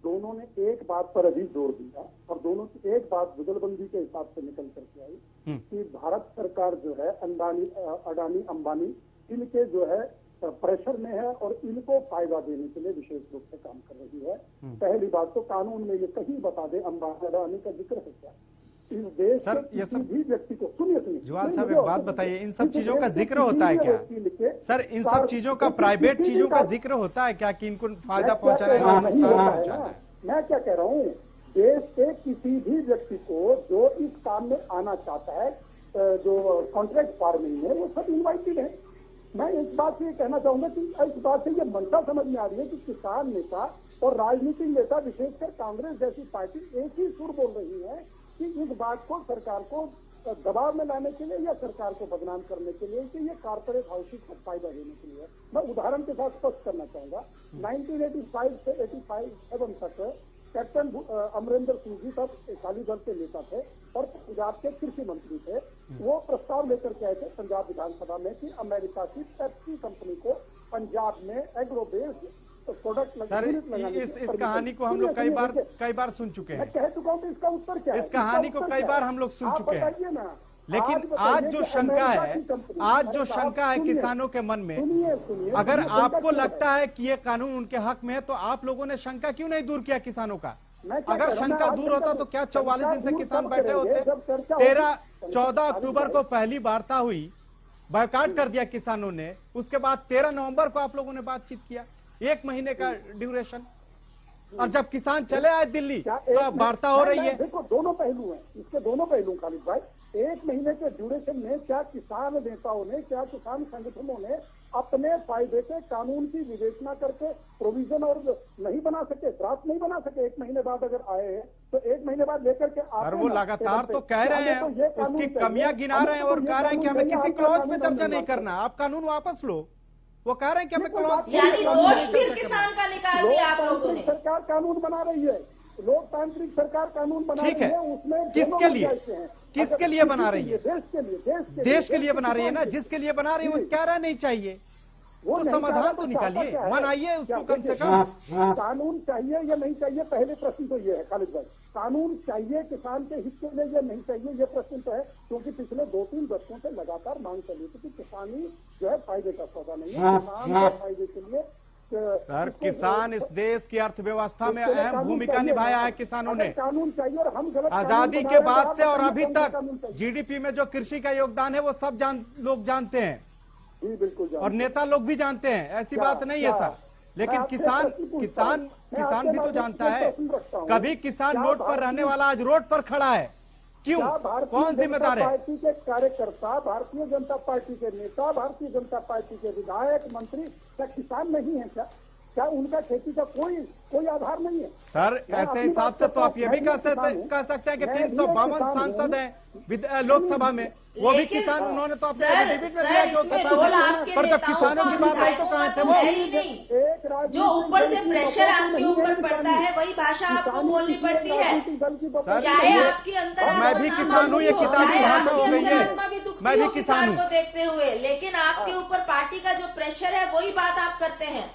S5: दोनों ने एक बात पर अभी जोर दिया और दोनों की एक बात जुगलबंदी के हिसाब से निकल करके आई कि भारत सरकार जो है अडानी अंबानी इनके जो है प्रेशर में है और इनको फायदा देने के लिए विशेष रूप से काम कर रही है। पहली बात तो कानून में ये कहीं बता दे अंबानी अडानी का जिक्र है क्या? इस देश
S2: सर,
S5: के
S2: ये
S5: किसी
S2: सब
S5: भी व्यक्ति को सुनिए
S2: जुआल साहब एक बात बताइए, इन सब चीजों का जिक्र होता है क्या सर? इन सब चीजों का प्राइवेट चीजों का जिक्र होता है क्या कि इनको फायदा पहुंचाना है या नुकसान पहुंचाना है?
S5: मैं क्या कह रहा हूँ, देश के किसी भी व्यक्ति को जो इस काम में आना चाहता है, जो कॉन्ट्रैक्ट फार्मिंग में, वो सब इन्वाइटेड है। मैं इस बात से ये कहना चाहूंगा कि इस बात से ये मंशा समझ में आ रही है कि किसान नेता और राजनीतिक नेता, विशेषकर कांग्रेस जैसी पार्टी, एक ही सुर बोल रही है कि इस बात को सरकार को दबाव में लाने के लिए या सरकार को बदनाम करने के लिए कि ये कारपोरेट हाउसिंग को फायदा देने के लिए। मैं उदाहरण के साथ स्पष्ट करना चाहूंगा, 1985 से 85 तक कैप्टन अमरिंदर सिंह जी तब अकाली दल के नेता थे और पंजाब के कृषि मंत्री थे। वो प्रस्ताव लेकर के आए थे पंजाब विधानसभा में कि अमेरिका की पेप्सी कंपनी को पंजाब में एग्रो बेस्ड प्रोडक्ट
S2: सर, इस कहानी को हम लोग कई बार सुन चुके हैं।
S5: मैं कह चुका हूँ, इसका उत्तर क्या है?
S2: इस कहानी को कई बार हम लोग सुन चुके हैं,
S5: बताइए ना।
S2: लेकिन आज जो शंका है किसानों के मन में, अगर आपको लगता है कि ये कानून उनके हक में है तो आप लोगों ने शंका क्यों नहीं दूर किया किसानों का? अगर शंका दूर होता तो क्या 44 दिन से किसान बैठे होते? 14 अक्टूबर को पहली वार्ता हुई, बायकॉट कर दिया किसानों ने, उसके बाद 13 नवंबर को आप लोगों ने बातचीत किया, 1 महीने का ड्यूरेशन, और जब किसान चले आए दिल्ली तो वार्ता हो रही है।
S5: देखो, दोनों पहलू हैं, इसके दोनों पहलू खालिद भाई। 1 महीने के ड्यूरेशन में क्या किसान नेताओं ने, क्या किसान संगठनों ने अपने फायदे के कानून की विवेचना करके प्रोविजन और नहीं बना सके, ड्राफ्ट नहीं बना सके? 1 महीने बाद अगर आए तो 1 महीने बाद लेकर के
S2: सर, वो लगातार तो कह रहे हैं, उसकी कमियां गिना रहे हैं और कह रहे हैं कि हमें किसी क्लॉज पे चर्चा नहीं करना, आप कानून वापस लो। वो कह रहे हैं कि हमें क्लॉज,
S4: यानी दोष फिर किसान का निकाल दिया आप लोगों ने।
S5: सरकार कानून बना रही है, लोकतांत्रिक सरकार कानून बना रही है, उसमें
S2: किसके लिए बना रही है? देश के लिए बना रही है ना। जिसके लिए बना रही है वो कह रहा नहीं चाहिए, वो समाधान तो निकालिए, मनाइए उसको कम से कम।
S5: कानून चाहिए या नहीं चाहिए, पहले प्रश्न तो ये है खालिद भाई। कानून चाहिए किसान के हित के लिए या नहीं चाहिए, ये प्रश्न तो है, क्योंकि पिछले 2-3 दशकों से लगातार मांग चली थी कि किसानी जो है फायदे का सौदा नहीं है, किसान के फायदे के लिए।
S2: सर, किसान इस देश की अर्थव्यवस्था में अहम भूमिका निभाया है किसानों ने।
S5: कानून चाहिए और हम गलत
S2: आजादी के बाद से और अभी तक जीडीपी में जो कृषि का योगदान है वो सब लोग जानते हैं,
S5: जी बिल्कुल,
S2: और नेता लोग भी जानते हैं, ऐसी बात नहीं है सर। लेकिन किसान भी तो जानता है। कभी किसान नोट पर रहने वाला आज रोड पर खड़ा है, क्यों? कौन जिम्मेदार है?
S5: पार्टी के कार्यकर्ता, भारतीय जनता पार्टी के नेता, भारतीय जनता पार्टी के विधायक, मंत्री क्या किसान नहीं है? क्या उनका खेती का कोई आधार नहीं है?
S2: सर, ऐसे हिसाब से तो आप ये भी कह सकते हैं कि 352 सांसद हैं लोकसभा में, वो भी किसान। उन्होंने तो अपने एफिडेविट में दिया जो पर जब किसानों की बात आई तो कहाँ थे वो?
S4: जो ऊपर से प्रेशर आपके ऊपर पड़ता है वही भाषा आपको बोलनी पड़ती है, चाहे आपके अंदर।
S2: मैं भी किसान हूँ, ये किताबी भाषा हो गई है, मैं भी किसान हूँ
S4: देखते हुए, लेकिन आपके ऊपर पार्टी का जो प्रेशर है वही बात आप करते हैं।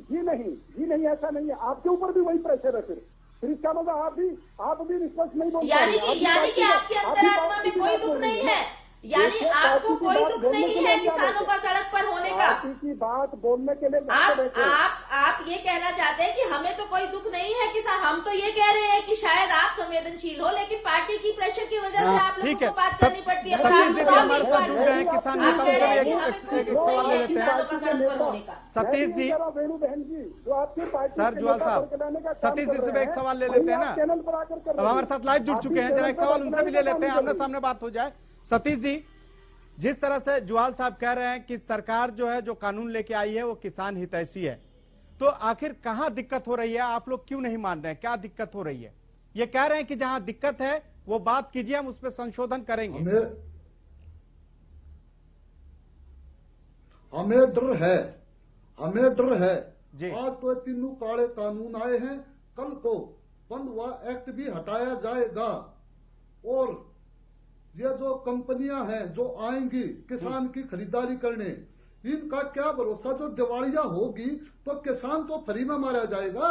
S5: जी नहीं, ऐसा नहीं है, आपके ऊपर भी वही प्रेशर है। फिर इसका मतलब आप भी निष्पक्ष नहीं बोल,
S4: यानी कि आपके अंतरात्मा में कोई दुख नहीं है, यानी आपको कोई दुख नहीं है किसानों का सड़क पर होने का।
S5: की बात बोलने के लिए
S4: आप ये कहना चाहते हैं कि हमें तो कोई दुख नहीं है किसान। हम तो ये कह रहे हैं कि शायद आप संवेदनशील हो, लेकिन पार्टी की प्रेशर की वजह से आप लोगों को बात करनी पड़ती है।
S2: सतीश जी हमारे साथ जुड़ गए हैं, किसान नेताओं से भी एक सवाल ले लेते हैं। सतीश जी, सर जुआल साहब, सतीश जी से भी एक सवाल ले लेते हैं ना, अब हमारे साथ लाइव जुड़ चुके हैं, जरा एक सवाल उनसे भी ले लेते हैं, आमने सामने बात हो जाए। सतीश जी, जिस तरह से जुआल साहब कह रहे हैं कि सरकार जो है, जो कानून लेके आई है वो किसान हितैषी है, तो आखिर कहां दिक्कत हो रही है? आप लोग क्यों नहीं मान रहे हैं? क्या दिक्कत हो रही है? ये कह रहे हैं कि जहां दिक्कत है वो बात कीजिए, हम उस पर संशोधन करेंगे।
S7: हमें डर है
S2: जी।
S7: आज तो तीनों काले कानून आए हैं, कल को पंद्रवा एक्ट भी हटाया जाएगा, और ये जो कंपनियां हैं जो आएंगी किसान की खरीदारी करने, इनका क्या भरोसा? जो दिवालिया होगी तो किसान तो फ्री में मारा जाएगा,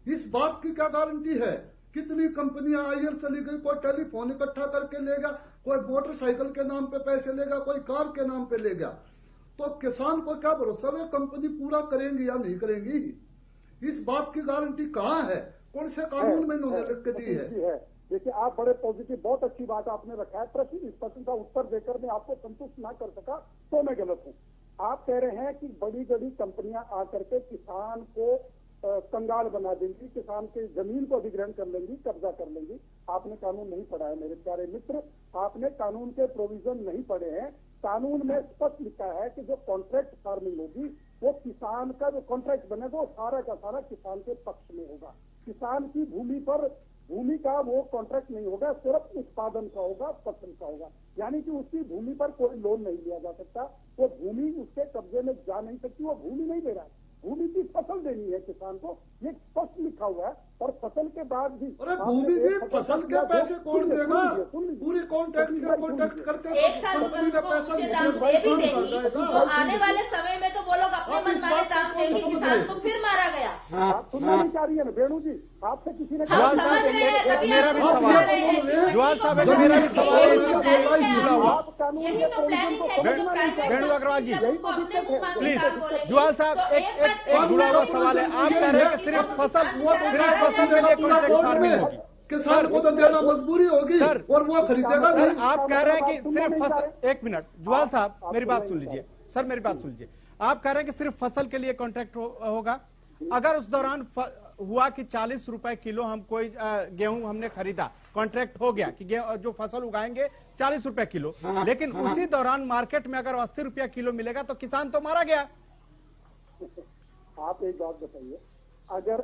S7: इस बात की क्या गारंटी है? कितनी कंपनियां आई और चली गई, कोई टेलीफोन इकट्ठा करके लेगा, कोई मोटरसाइकिल के नाम पे पैसे लेगा, कोई कार के नाम पे लेगा। तो किसान को क्या भरोसा है कंपनी पूरा करेंगी या नहीं करेंगी? इस बात की गारंटी कहाँ है? कौन से कानून में इन्होंने लिख के दी है?
S5: देखिए, आप बड़े पॉजिटिव, बहुत अच्छी बात आपने रखा है। इस प्रश्न का उत्तर देकर मैं आपको संतुष्ट ना कर सका तो मैं गलत हूँ। आप कह रहे हैं कि बड़ी बड़ी कंपनियां आकर के किसान को कंगाल बना देंगी, किसान के जमीन को अधिग्रहण कर लेंगी, कब्जा कर लेंगी। आपने कानून नहीं पढ़ा है मेरे प्यारे मित्र, आपने कानून के प्रोविजन नहीं पढ़े हैं। कानून में स्पष्ट लिखा है कि जो कॉन्ट्रैक्ट फार्मिंग होगी वो किसान का जो कॉन्ट्रैक्ट बनेगा वो सारा का सारा किसान के पक्ष में होगा। किसान की भूमि का वो कॉन्ट्रैक्ट नहीं होगा, सिर्फ उत्पादन का होगा, फसल का होगा। यानी कि उसकी भूमि पर कोई लोन नहीं लिया जा सकता, वो भूमि उसके कब्जे में जा नहीं सकती, वो भूमि नहीं दे रहा है। भूमि की फसल देनी है किसान को, ये स्पष्ट लिखा हुआ है। और फसल के बाद भी
S7: अरे भूमि भी फसल के पैसे कौन देगा? पूरी कॉन्ट्रैक्ट करके
S4: एक साल तो आने वाले समय में तो वो लोग अपने मनमाने दाम देंगे, किसान को फिर मारा गया।
S5: आप सुनना नहीं चाह रही है ना वेणु जी? आपसे किसी ने
S2: मेरा भी सवाल जुआल साहब, मेरा भी सवाल है। वेणु अग्रवाल जी प्लीज, जुआल साहब एक जुड़ा हुआ सवाल है। आप कह रहे हैं कि सिर्फ फसल के लिए कॉन्ट्रैक्ट फार्मिंग होगी,
S7: किसान को तो देना मजबूरी होगी
S2: सर,
S7: और वो खरीदेगा।
S2: सर आप कह रहे हैं कि सिर्फ फसल, एक मिनट जुआल साहब मेरी बात सुन लीजिए, सर मेरी बात सुन लीजिए। आप कह रहे हैं कि सिर्फ फसल के लिए कॉन्ट्रैक्ट होगा। अगर उस दौरान हुआ कि 40 रुपए किलो हम कोई गेहूं हमने खरीदा, कॉन्ट्रैक्ट हो गया कि जो फसल उगाएंगे 40 रुपए किलो, लेकिन उसी दौरान मार्केट में अगर 80 रुपया किलो मिलेगा तो किसान तो मारा गया।
S5: आप एक बात बताइए, अगर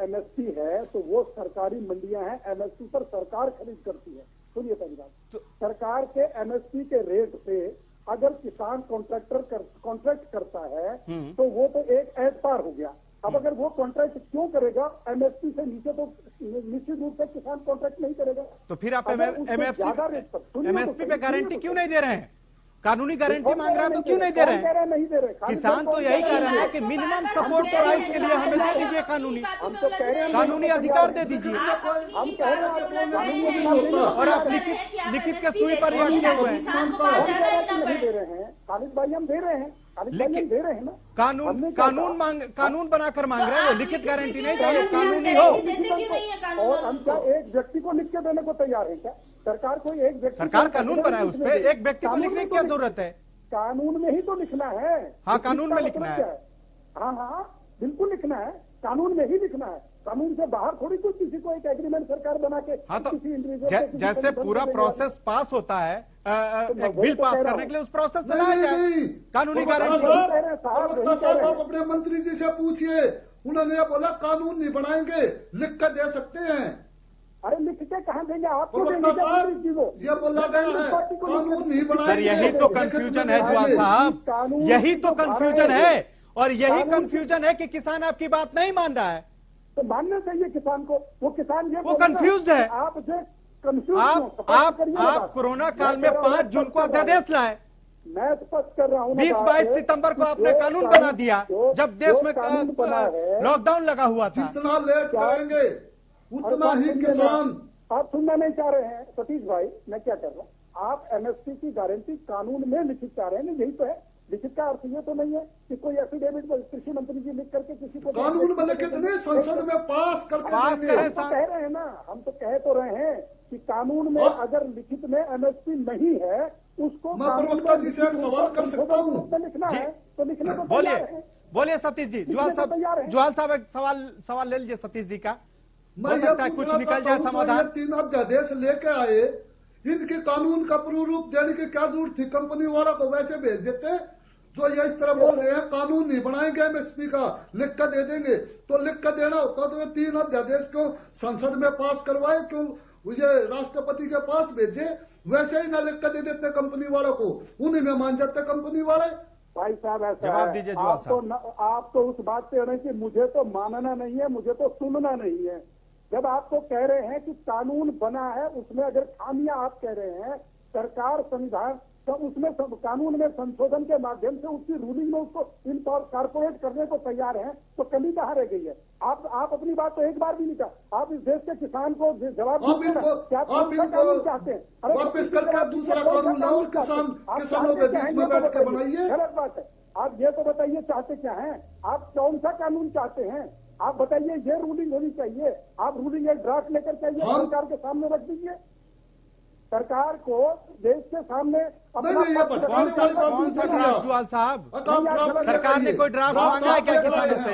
S5: एमएसपी है तो वो सरकारी मंडियां हैं, एमएसपी पर सरकार खरीद करती है। सुनिए पहली बात, सरकार के एमएसपी के रेट पे अगर किसान कॉन्ट्रैक्ट करता है तो वो तो एक एतबार हो गया। अब अगर वो कॉन्ट्रैक्ट क्यों करेगा एमएसपी से नीचे, तो निश्चित रूप से किसान कॉन्ट्रैक्ट नहीं करेगा।
S2: तो फिर आप एमएसपी पे गारंटी क्यों नहीं दे रहे हैं? कानूनी गारंटी मांग रहा है तो क्यों नहीं दे रहे हैं?
S5: नहीं दे रहे।
S2: किसान तो यही कह रहा है कि मिनिमम सपोर्ट प्राइस के लिए हमें दे दीजिए कानूनी अधिकार दे दीजिए।
S5: हम कह रहे हैं
S2: और आप लिखित के सुई पर ही अटके हुए हैं।
S5: नहीं दे रहे हैं खालिद भाई, हम दे रहे हैं, दे रहे हैं ना।
S2: कानून बनाकर मांग रहे हैं, लिखित गारंटी नहीं चाहिए, कानूनी हो।
S5: और हम क्या एक व्यक्ति को लिख के देने को तैयार है क्या? सरकार कोई एक व्यक्ति,
S2: सरकार कानून बनाए, उस पर एक व्यक्ति को लिखने की क्या जरूरत है?
S5: कानून में ही तो लिखना है।
S2: हाँ, कानून में लिखना है।
S5: हाँ बिल्कुल लिखना है, कानून में ही लिखना है। कानून से बाहर थोड़ी कुछ किसी को एक एग्रीमेंट सरकार बना के।
S2: हाँ, तो जैसे पूरा प्रोसेस पास होता है एक बिल पास करने के लिए, उस प्रोसेस से लाया जाए कानूनी गारंटी।
S7: साहब अपने मंत्री जी से पूछिए, उन्होंने बोला कानून नहीं बनाएंगे, लिख कर दे सकते हैं।
S5: अरे लिख के कहाँ देंगे आपको?
S7: ये बोला गया है कानून नहीं बनाएंगे।
S2: सर यही तो कंफ्यूजन है जुआल साहब, यही तो कंफ्यूजन है। और यही कंफ्यूजन है कि किसान आपकी बात नहीं मान रहा है।
S5: तो मानना चाहिए किसान को। वो किसान
S2: वो कंफ्यूज है।
S5: आप
S2: कोरोना काल में 5 जून को अध्यादेश लाए,
S5: मैं स्पष्ट कर रहा हूँ,
S2: 20-22 सितंबर को आपने कानून बना दिया जब देश में लॉकडाउन लगा हुआ था।
S7: जितना लेट करेंगे उतना ही किसान।
S5: आप सुनना नहीं चाह रहे हैं सतीश भाई, मैं क्या कर रहा हूँ? आप एमएसपी की गारंटी कानून में लिखित चाह रहे हैं, यही तो है। लिखित का अर्थ ये तो नहीं है कि कोई एफिडेविट कृषि मंत्री जी लिख करके किसी को
S7: कानून में लिखित नहीं, संसद में पास
S5: कह रहे हैं ना। हम तो कह तो रहे हैं कि कानून में अगर लिखित में एमएसपी नहीं है उसको
S7: प्रवक्ता जी से एक सवाल कर सकता हूँ?
S5: लिखना है तो लिखने को
S2: बोलिए सतीश जी। जुआल साहब एक सवाल ले लीजिए सतीश जी का,
S7: मैं
S2: सकता है कुछ निकल जाए समाधान।
S7: 3 अध्यादेश लेके आए, इनके कानून का प्रारूप देने की क्या जरूरत थी? कंपनी वाला को वैसे भेज देते जो ये इस तरह बोल रहे हैं कानून नहीं बनाएंगे, एमएसपी का लिख कर दे देंगे। तो लिख कर देना होता तो ये 3 अध्यादेश को संसद में पास करवाए, क्यों मुझे राष्ट्रपति के पास भेजे? वैसे ही ना लिख कर दे देते कंपनी वालों को, उन्हीं में मान जाते कंपनी वाले।
S5: भाई साहब ऐसा
S2: जवाब दीजिए जुआल साहब।
S5: आप तो उस बात पे अड़े कि मुझे तो मानना नहीं है, मुझे तो सुनना नहीं है। जब आपको कह रहे हैं कि कानून बना है उसमें अगर खामियां आप कह रहे हैं, सरकार संविधान तो उसमें कानून में संशोधन के माध्यम से उसकी रूलिंग में उसको इनकॉर्पोरेट करने को तैयार हैं, तो कमी कहाँ रह गई है? आप अपनी बात तो एक बार भी नहीं कहा। आप इस देश के किसान को जवाब
S7: चाहते हैं, वापिस करके दूसरा कानून लाओ, किसानों के बीच में बैठ के बनाइए।
S5: गलत बात है। आप ये तो बताइए चाहते क्या हैं? आप कौन सा कानून चाहते हैं? आप बताइए, ये रूलिंग होनी चाहिए। आप रूलिंग एक ड्राफ्ट लेकर के आइए, सरकार के सामने रख दीजिए। सरकार को देश के सामने
S2: कौन सा ड्राफ्ट जुआल साहब? सरकार ने कोई ड्राफ्ट मांगा है क्या किसानों से?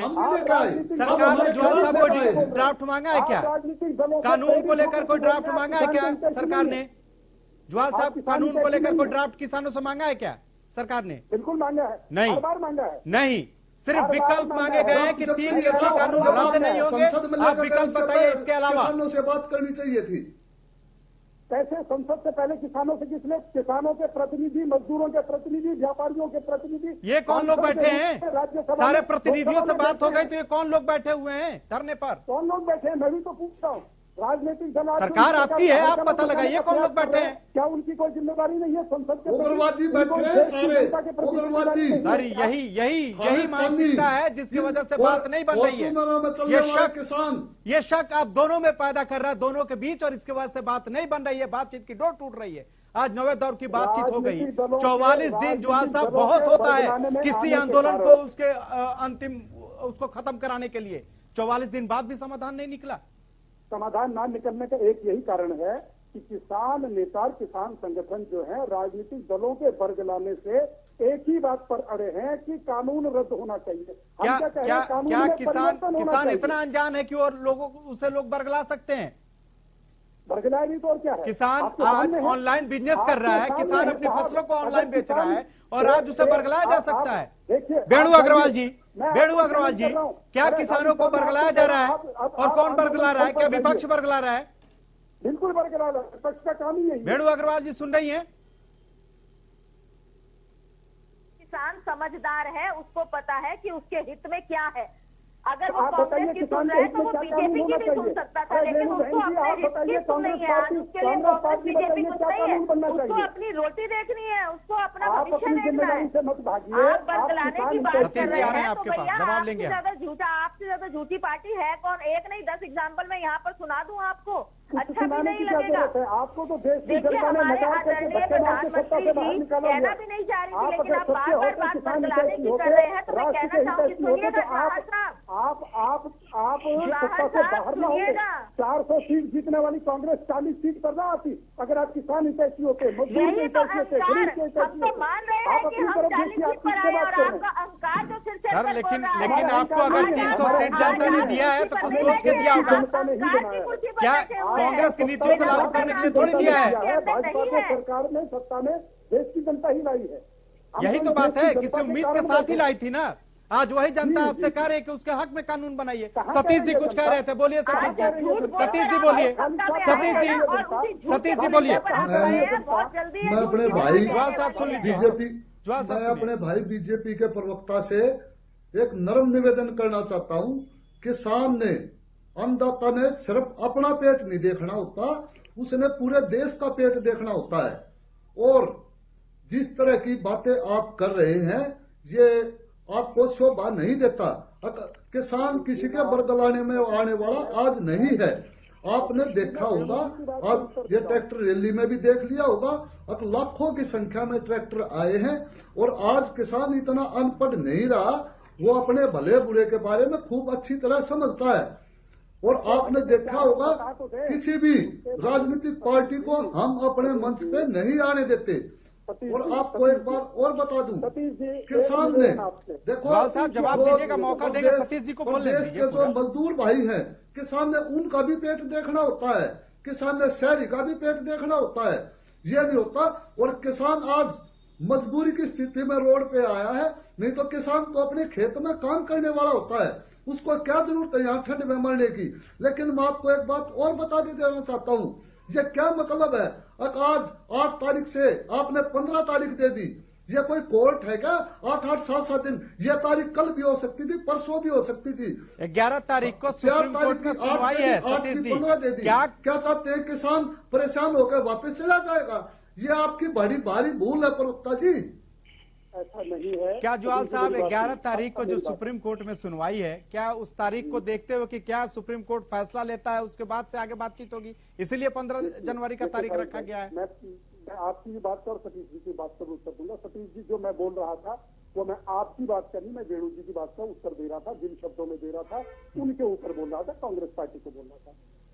S2: सरकार ने जुआल साहब को ड्राफ्ट मांगा है क्या? कानून को लेकर कोई ड्राफ्ट मांगा है क्या सरकार ने? जुआल साहब, कानून को लेकर कोई ड्राफ्ट किसानों से मांगा है क्या सरकार ने?
S5: बिल्कुल मांगा है,
S2: नहीं,
S5: हर बार मांगा है।
S2: नहीं, सिर्फ विकल्प मांगे गए हैं कि 3 कृषि कानून रद्द नहीं होंगे। आप विकल्प बताइए इसके अलावा।
S7: किसानों से बात करनी चाहिए थी।
S5: कैसे? संसद से पहले किसानों से किसने? किसानों के प्रतिनिधि, मजदूरों के प्रतिनिधि, व्यापारियों के प्रतिनिधि।
S2: ये कौन लोग बैठे हैं? सारे प्रतिनिधियों से बात हो गई, तो ये कौन लोग बैठे हुए हैं धरने पर?
S5: कौन लोग बैठे हैं? मैं भी तो पूछता हूँ। राजनीतिक दल,
S2: सरकार आपकी है, आप पता लगाइए कौन लोग बैठे हैं।
S5: क्या उनकी कोई जिम्मेदारी नहीं है संसद के?
S7: उग्रवादी बैठे हैं सारे, उग्रवादी।
S2: सर यही मानसिकता है जिसकी वजह से बात नहीं बन रही है। ये शक आप दोनों में पैदा कर रहा है, दोनों के बीच, और इसके वजह से बात नहीं बन रही है, बातचीत की डोर टूट रही है। आज नवे दौर की बातचीत हो गई। 44 दिन जुआल साहब बहुत होता है किसी आंदोलन को उसके अंतिम उसको खत्म कराने के लिए। 44 दिन बाद भी समाधान नहीं निकला।
S5: समाधान ना निकलने का एक यही कारण है कि किसान नेता, किसान संगठन जो है राजनीतिक दलों के बरगलाने से एक ही बात पर अड़े हैं कि कानून रद्द होना चाहिए।
S2: क्या किसान इतना अनजान है कि और लोगों उसे लोग बरगला सकते हैं?
S5: बरगलाए नहीं तो और क्या है?
S2: किसान आज ऑनलाइन बिजनेस कर रहा है, किसान अपनी फसलों को ऑनलाइन बेच रहा है और आज उसे बरगलाया जा सकता है। वेणु अग्रवाल जी, क्या किसानों को बरगलाया जा रहा है? और कौन बरगला रहा है? क्या विपक्ष बरगला रहा है?
S5: बिल्कुल बरगला रहा है, विपक्ष का काम ही है।
S2: वेणु अग्रवाल जी सुन रही हैं?
S8: किसान समझदार है, उसको पता है कि उसके हित में क्या है। अगर वो कांग्रेस की सुन रहे हैं तो वो बीजेपी की भी सुन सकता था, लेकिन उसको अपने हित की सुन नहीं है। आज उसके लिए कांग्रेस बीजेपी कुछ नहीं है, उसको अपनी रोटी देखनी है, उसको अपना भविष्य देखना है। आप बरगलाने की बात कर रहे हैं तो भैया आपसे ज्यादा झूठी पार्टी है कौन? एक नहीं 10 एग्जाम्पल मैं यहाँ पर सुना दूं आपको, अच्छा भी नहीं लगेगा।
S5: आपको तो देश की
S8: देखिए, हमारे आदरणीय प्रधानमंत्री जी कहना भी नहीं चाह रही थी, लेकिन आप बार बार बात बरगलाने की कर रहे हैं, तो मैं कहना चाहूंगी सुनिएगा जवाहर साहब,
S5: आप सत्ता से बाहर ना होंगे। 400 सीट जीतने वाली कांग्रेस 40 सीट पर ना आती अगर आप किसान हितैषी होते, मजदूर के हितैषी होते, गरीब के हितैषी होते।
S8: हम तो मान रहे हैं कि हम 40 सीट पर आए और आपका अहंकार जो सिर से
S2: सर, लेकिन आपको अगर 300 सीट जनता ने दिया है तो कुछ सोच के दिया होगा। क्या कांग्रेस की नीतियों को लागू करने के लिए थोड़ी दिया है?
S5: भाजपा को सरकार में, सत्ता में देश की जनता ही लाई है।
S2: यही तो बात है, किसी उम्मीद के साथ ही लाई थी ना। आज वही जनता आपसे कह रही है कि उसके हक में कानून बनाइए। सतीश जी कुछ कह रहे थे, बोलिए सतीश जी बोलिए। सतीश जी बोलिए।
S7: मैं अपने भाई
S2: जुआल साहब सुन लीजिए।
S7: मैं अपने भाई बीजेपी के प्रवक्ता से एक नरम निवेदन करना चाहता हूं। किसान ने, अन्नदाता ने सिर्फ अपना पेट नहीं देखना होता, उसने पूरे देश का पेट देखना होता है। और जिस तरह की बातें आप कर रहे हैं ये आपको शोभा नहीं देता। किसान किसी के बरगलाने में आने वाला आज नहीं है। आपने देखा होगा, आज ये ट्रैक्टर रैली में भी देख लिया होगा, लाखों की संख्या में ट्रैक्टर आए हैं। और आज किसान इतना अनपढ़ नहीं रहा, वो अपने भले बुरे के बारे में खूब अच्छी तरह समझता है। और आपने देखा होगा किसी भी राजनीतिक पार्टी को हम अपने मंच पे नहीं आने देते। और आपको एक बार और बता दूं, किसान ने देखो
S2: साहब जवाब दीजिएगा, मौका देंगे सतीश जी को बोलने दीजिए।
S7: देश के जो मजदूर भाई हैं, किसान ने उनका भी पेट देखना होता है, किसान ने शहरी का भी पेट देखना होता है। ये नहीं होता। और किसान आज मजबूरी की स्थिति में रोड पे आया है, नहीं तो किसान तो अपने खेत में काम करने वाला होता है, उसको क्या जरूरत है यहाँ ठंड में मरने की। लेकिन मैं आपको एक बात और बता देना चाहता हूँ, ये क्या मतलब है? आज 8 तारीख से आपने 15 तारीख दे दी, ये कोई कोर्ट है क्या? 8-8, 7-7 दिन, ये तारीख कल भी हो सकती थी, परसों भी हो सकती थी।
S2: 11 तारीख को सुप्रीम कोर्ट में सुनवाई है। सतीश जी
S7: 15 दे दी। क्या चाहते हैं? किसान परेशान होकर वापस चला जाएगा? ये आपकी बड़ी भारी भूल है प्रवक्ता जी।
S5: ऐसा नहीं है।
S2: क्या जुआल साहब 11 तारीख को जो सुप्रीम कोर्ट में सुनवाई है, क्या उस तारीख को देखते हुए कि क्या सुप्रीम कोर्ट फैसला लेता है उसके बाद से आगे बातचीत होगी, इसीलिए 15 जनवरी का तारीख रखा गया है?
S5: मैं आपकी बात पर सतीश जी की बात पर उत्तर दूंगा। सतीश जी जो मैं बोल रहा था वो मैं आपकी बात का नहीं, मैं वेणु जी की बात का उत्तर दे रहा था। जिन शब्दों में दे रहा था उनके ऊपर बोल रहा था, कांग्रेस पार्टी को बोल रहा था।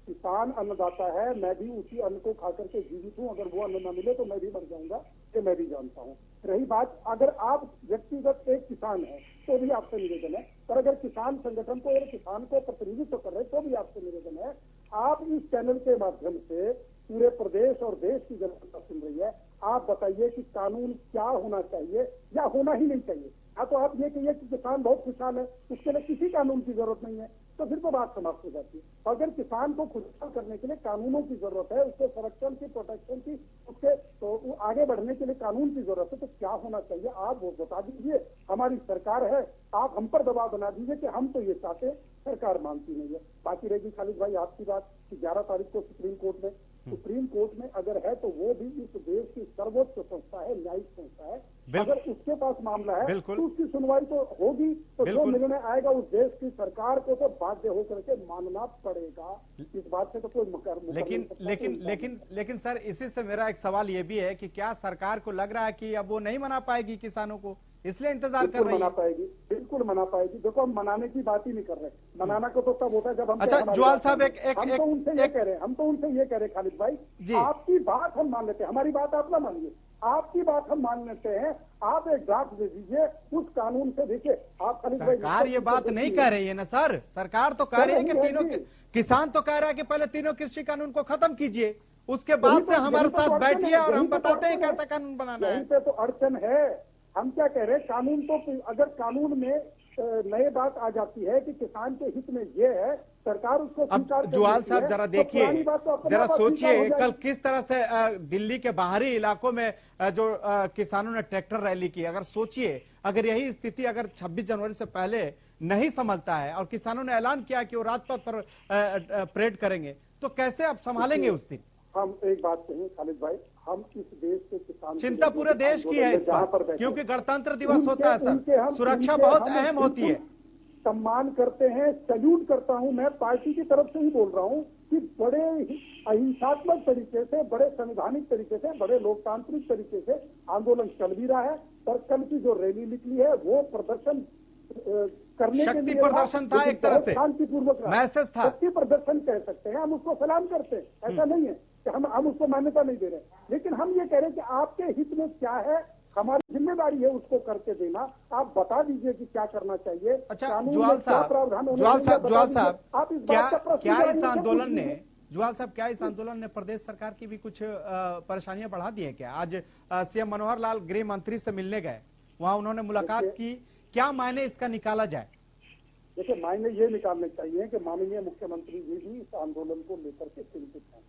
S5: किसान अन्नदाता है, मैं भी उसी अन्न को खा करके जीवित हूँ। अगर वो अन्न न मिले तो मैं भी मर जाऊंगा, ये मैं भी जानता हूँ। रही बात, अगर आप व्यक्तिगत एक किसान है तो भी आपसे निवेदन है, पर अगर किसान संगठन को और किसान को प्रतिनिधित्व कर रहे तो भी आपसे निवेदन है, आप इस चैनल के माध्यम से पूरे प्रदेश और देश की जनता सुन रही है, आप बताइए कि कानून क्या होना चाहिए या होना ही नहीं चाहिए। हाँ, तो आप ये कहिए कि किसान बहुत खुशहाल है, उसके लिए किसी कानून की जरूरत नहीं है, तो फिर तो बात समाप्त हो जाती है। अगर किसान को खुशहाल करने के लिए कानूनों की जरूरत है, उसके संरक्षण की, प्रोटेक्शन की, उसके तो आगे बढ़ने के लिए कानून की जरूरत है, तो क्या होना चाहिए आप वो बता दीजिए। हमारी सरकार है, आप हम पर दबाव बना दीजिए कि हम तो ये चाहते हैं, सरकार मानती नहीं है। बाकी रहेगी खालिद भाई आपकी बात कि 11 तारीख को सुप्रीम कोर्ट में अगर है तो वो भी इस देश की सर्वोच्च संस्था है, न्यायिक संस्था है। अगर उसके पास मामला है तो उसकी सुनवाई तो होगी, तो जो निर्णय आएगा उस देश की सरकार को तो बाध्य होकर के मानना पड़ेगा। इस बात से तो कोई
S2: लेकिन सर, इसी से मेरा एक सवाल ये भी है कि क्या सरकार को लग रहा है कि अब वो नहीं मना पाएगी किसानों को, इसलिए इंतजार कर रही है?
S5: मना पाएगी, बिल्कुल मना पाएगी। देखो, हम मनाने की बात ही नहीं कर रहे, मनाना को तो तब होता है जब हम।
S2: अच्छा जुआल साहब,
S5: हम तो उनसे ये कह रहे खालिद भाई, आपकी बात हम मान लेते हैं, हमारी बात आप ना मानिए, आपकी बात हम मान लेते हैं। आप एक ड्राफ्ट दे दीजिए उस कानून से। देखिए, आप
S2: सरकार ये बात नहीं कह रही है ना सर, सरकार तो कह रही है कि तीनों किसान तो कह रहा है कि पहले तीनों कृषि कानून को खत्म कीजिए, उसके बाद से हमारे साथ बैठिए और हम बताते हैं कैसा कानून बनाना है।
S5: यहीं पे तो अड़चन है। हम क्या कह रहे हैं, कानून तो अगर कानून में नए बात आ जाती है कि किसान के हित में ये है, सरकार उसको
S2: अब जुआल साहब जरा देखिए, जरा सोचिए कल किस तरह से दिल्ली के बाहरी इलाकों में जो किसानों ने ट्रैक्टर रैली की। अगर सोचिए, अगर यही स्थिति अगर 26 जनवरी से पहले नहीं संभलता है और किसानों ने ऐलान किया कि वो राजपथ पर परेड करेंगे, तो कैसे आप संभालेंगे उस दिन?
S5: हम एक बात कहें खालिद भाई, हम इस देश के किसान,
S2: चिंता पूरे देश की है इस पर, क्योंकि गणतंत्र दिवस होता है सर, सुरक्षा बहुत अहम होती है।
S5: सम्मान करते हैं, सैल्यूट करता हूं, मैं पार्टी की तरफ से ही बोल रहा हूं कि बड़े अहिंसात्मक तरीके से, बड़े संवैधानिक तरीके से, बड़े लोकतांत्रिक तरीके से आंदोलन चल भी रहा है। पर कल की जो रैली निकली है वो प्रदर्शन करने के लिए
S2: प्रदर्शन था, एक तरह से
S5: शांतिपूर्वक
S2: मैसेज था,
S5: शक्ति प्रदर्शन कह सकते हैं। हम उसको सलाम करते हैं, ऐसा नहीं है कि हम उसको मान्यता नहीं दे रहे, लेकिन हम ये कह रहे हैं कि आपके हित में क्या है, हमारी जिम्मेदारी है उसको करके देना। आप बता दीजिए कि क्या करना चाहिए।
S2: अच्छा जुआल साहब, क्या इस आंदोलन ने प्रदेश सरकार की भी कुछ परेशानियां बढ़ा दी है क्या? आज सीएम मनोहर लाल गृह मंत्री से मिलने गए, वहां उन्होंने मुलाकात की, क्या मायने इसका निकाला जाए?
S5: देखिए, मायने ये निकालने चाहिए कि माननीय मुख्यमंत्री जी भी इस आंदोलन को लेकर के चिंतित हैं।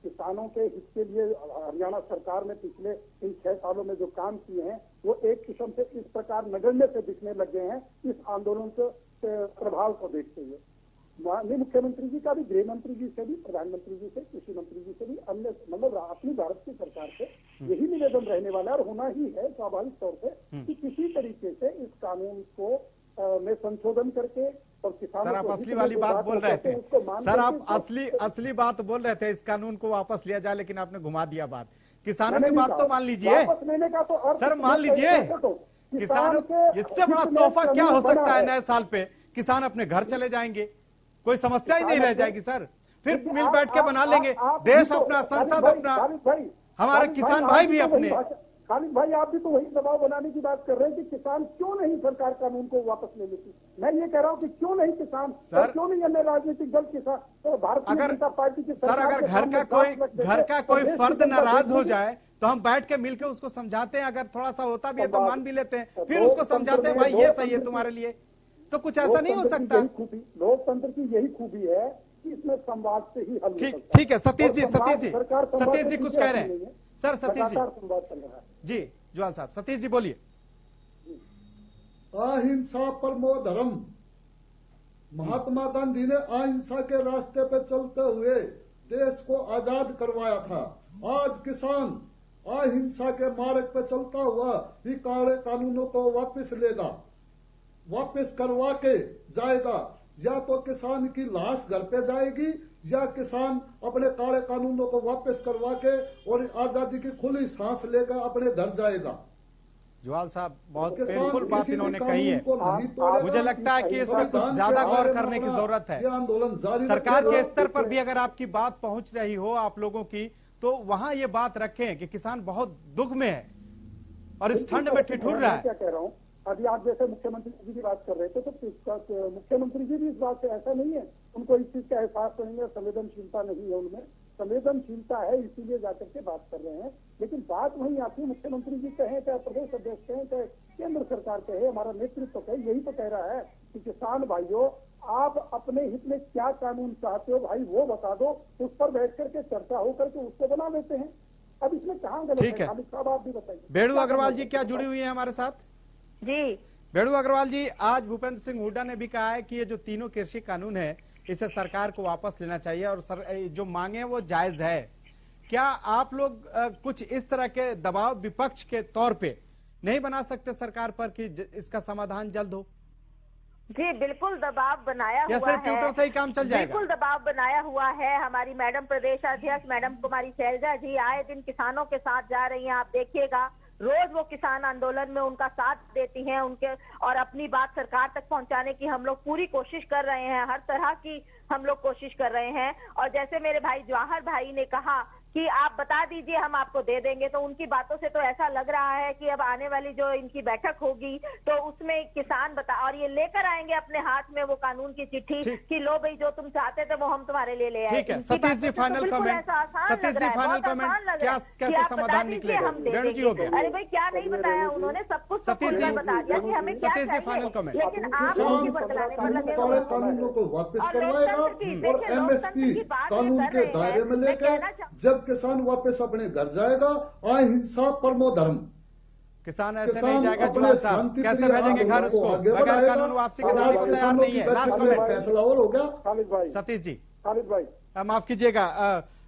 S5: किसानों के हित के लिए हरियाणा सरकार ने पिछले इन 6 सालों में जो काम किए हैं वो एक किस्म से इस प्रकार नगण्य से दिखने लगे हैं इस आंदोलन के प्रभाव को देखते हुए। माननीय मुख्यमंत्री जी का भी, गृह मंत्री जी से भी, प्रधानमंत्री जी से, कृषि मंत्री जी से भी, अन्य मतलब अपनी भारत की सरकार से यही निवेदन रहने वाला है और होना ही है स्वाभाविक तौर से कि किसी तरीके से इस कानून को में संशोधन करके और किसानों।
S2: सर आप असली वाली बात बोल रहे थे, सर आप असली बात बोल रहे थे, इस कानून को वापस लिया जाए, लेकिन आपने घुमा दिया बात। किसानों की बात तो मान लीजिए सर, मान लीजिए किसानों, इससे बड़ा तोहफा क्या हो सकता है नए साल पे? किसान अपने घर चले जाएंगे, कोई समस्या ही नहीं रह जाएगी सर, फिर मिल बैठ के बना लेंगे देश अपना, संसद अपना, हमारे किसान भाई भी अपने।
S5: खालिद भाई, आप भी तो वही दबाव बनाने की बात कर रहे हैं कि किसान क्यों नहीं सरकार कानून को वापस ले लेती। मैं ये कह रहा हूं कि क्यों नहीं किसान, सर क्यों नहीं अन्य राजनीतिक दल किसान, तो भारतीय जनता पार्टी की
S2: सर अगर घर का कोई फर्द नाराज हो जाए तो हम बैठ के मिलकर उसको समझाते हैं, अगर थोड़ा सा होता भी है तो मान भी लेते हैं, फिर उसको समझाते हैं भाई ये सही है तुम्हारे लिए, तो कुछ ऐसा नहीं हो सकता।
S5: लोकतंत्र की यही खूबी है कि इसमें संवाद से ही हल।
S2: ठीक है सतीश जी कुछ कह रहे हैं सर। सतीश जी जुआल साहब, सतीश जी बोलिए।
S7: अहिंसा परमो धर्म, महात्मा गांधी ने अहिंसा के रास्ते पर चलते हुए देश को आजाद करवाया था। आज किसान अहिंसा के मार्ग पर चलता हुआ ही काले कानूनों को वापस लेगा, वापस करवा के जाएगा। या तो किसान की लाश घर पे जाएगी या किसान अपने काले कानूनों को वापस करवा के और आजादी की खुली सांस लेकर अपने घर जाएगा।
S2: जुवाल साहब, बहुत पेनफुल बात इन्होंने कही है। मुझे लगता है कि इसमें कुछ ज्यादा गौर करने की जरूरत है।
S7: आंदोलन जारी
S2: सरकार के स्तर पर भी अगर आपकी बात पहुंच रही हो आप लोगों की, तो वहां ये बात रखें कि किसान बहुत दुख में है और इस ठंड में ठिठुर रहा है।
S5: क्या कह रहा हूँ, अभी आप जैसे मुख्यमंत्री जी की बात कर रहे थे, तो मुख्यमंत्री जी भी इस बात से ऐसा नहीं है, उनको इस चीज का एहसास नहीं है, संवेदनशीलता नहीं है उनमें। संवेदनशीलता है इसीलिए जाकर के बात कर रहे हैं। लेकिन बात वही आती है, मुख्यमंत्री जी कहें चाहे प्रदेश अध्यक्ष कहें चाहे केंद्र सरकार कहे, हमारा नेतृत्व कहे, यही तो कह रहा है कि किसान भाइयों आप अपने हित में क्या कानून चाहते हो भाई वो बता दो, उस पर बैठ करके चर्चा हो करके उसको बना लेते हैं। अब इसमें कहाँ गलत है? खालिद साहब आप भी बताइए।
S2: बेणु अग्रवाल जी क्या जुड़ी हुई है हमारे साथ?
S8: जी
S2: बेणु अग्रवाल जी, आज भूपेंद्र सिंह हुड्डा ने भी कहा है कि ये जो तीनों कृषि कानून है इसे सरकार को वापस लेना चाहिए और जो मांगे हैं वो जायज है। क्या आप लोग कुछ इस तरह के दबाव विपक्ष के तौर पे नहीं बना सकते सरकार पर कि इसका समाधान जल्द हो?
S8: जी बिल्कुल दबाव बनाया हुआ है,
S2: सिर्फ ट्विटर से ही काम चल जाएगा?
S8: बिल्कुल दबाव बनाया हुआ है। हमारी मैडम प्रदेश अध्यक्ष मैडम कुमारी शैलजा जी आए दिन किसानों के साथ जा रही हैं, आप देखिएगा रोज वो किसान आंदोलन में उनका साथ देती हैं उनके, और अपनी बात सरकार तक पहुंचाने की हम लोग पूरी कोशिश कर रहे हैं, हर तरह की हम लोग कोशिश कर रहे हैं। और जैसे मेरे भाई जवाहर भाई ने कहा कि आप बता दीजिए हम आपको दे देंगे, तो उनकी बातों से तो ऐसा लग रहा है कि अब आने वाली जो इनकी बैठक होगी तो उसमें किसान बता और ये लेकर आएंगे अपने हाथ में वो कानून की चिट्ठी कि लो भाई जो तुम चाहते थे वो हम तुम्हारे लिए ले आए।
S2: ठीक है, Satish ji final comment, Satish ji final comment, क्या कैसे समाधान निकलेगा? बेणु जी हो गया।
S8: अरे भाई क्या नहीं बताया उन्होंने, सब कुछ
S2: सतीश जी
S8: बता दिया कि हमें क्या
S2: सतीश जी फाइनल
S8: चाहिए,
S2: कमेंट।
S8: लेकिन आप उनकी बतलाने पर लगे
S7: काले कानूनों को वापस करवाएगा और एमएसपी कानून के दायरे में लेकर जब किसान वापस अपने घर जाएगा, अहिंसा परमो धर्म।
S2: किसान ऐसे नहीं जाएगा जुवाल साहब, कैसे भेजेंगे घर उसको बगैर कानून वापसी के जाने को तैयार नहीं है। लास्ट कमेंट
S7: फैसला और हो गया।
S5: खालिद भाई,
S2: सतीश जी,
S5: खालिद भाई
S2: माफ कीजिएगा,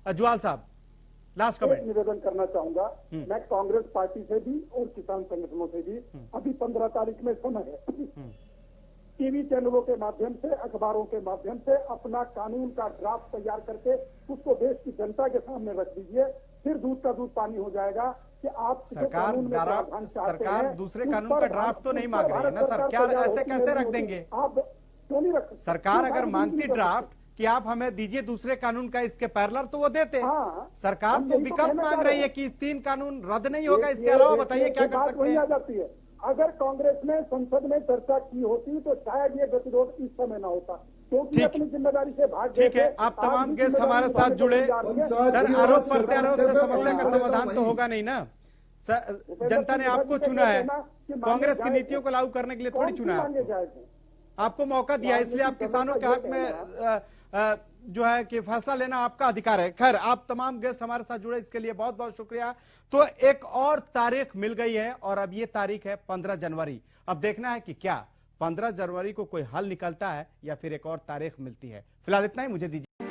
S2: जुवाल साहब लास्ट कमेंट।
S5: निवेदन करना चाहूंगा, मैं कांग्रेस पार्टी से भी और किसान संगठनों से भी अभी 15 तारीख में समय है, टीवी चैनलों के माध्यम से अखबारों के माध्यम से अपना कानून का ड्राफ्ट तैयार करके उसको देश की जनता के सामने रख दीजिए, फिर दूध का दूध पानी हो जाएगा कि आप
S2: सरकार दूसरे कानून का ड्राफ्ट तो नहीं मांग रही है ना सर, क्या ऐसे कैसे रख देंगे?
S5: आप क्यों नहीं रख?
S2: सरकार अगर मांगती ड्राफ्ट कि आप हमें दीजिए दूसरे कानून का इसके पैरेलल तो वो देते। सरकार तो विकल्प मांग रही है कि 3 कानून रद्द नहीं होगा, इसके अलावा बताइए क्या कर सकते हैं?
S5: अगर कांग्रेस ने संसद में चर्चा की होती तो शायद ये गतिरोध इस समय ना होता, क्योंकि अपनी जिम्मेदारी से भाग गए।
S2: ठीक है, आप तमाम गेस्ट हमारे साथ जुड़े। सर आरोप प्रत्यारोप से समस्या का समाधान तो होगा नहीं ना सर, जनता ने आपको चुना है, कांग्रेस की नीतियों को लागू करने के लिए थोड़ी चुना है, आपको मौका दिया, इसलिए आप किसानों के हक में जो है कि फैसला लेना आपका अधिकार है। खैर, आप तमाम गेस्ट हमारे साथ जुड़े इसके लिए बहुत बहुत शुक्रिया। तो एक और तारीख मिल गई है और अब ये तारीख है 15 जनवरी। अब देखना है कि क्या 15 जनवरी को कोई हल निकलता है या फिर एक और तारीख मिलती है। फिलहाल इतना ही, मुझे दीजिए।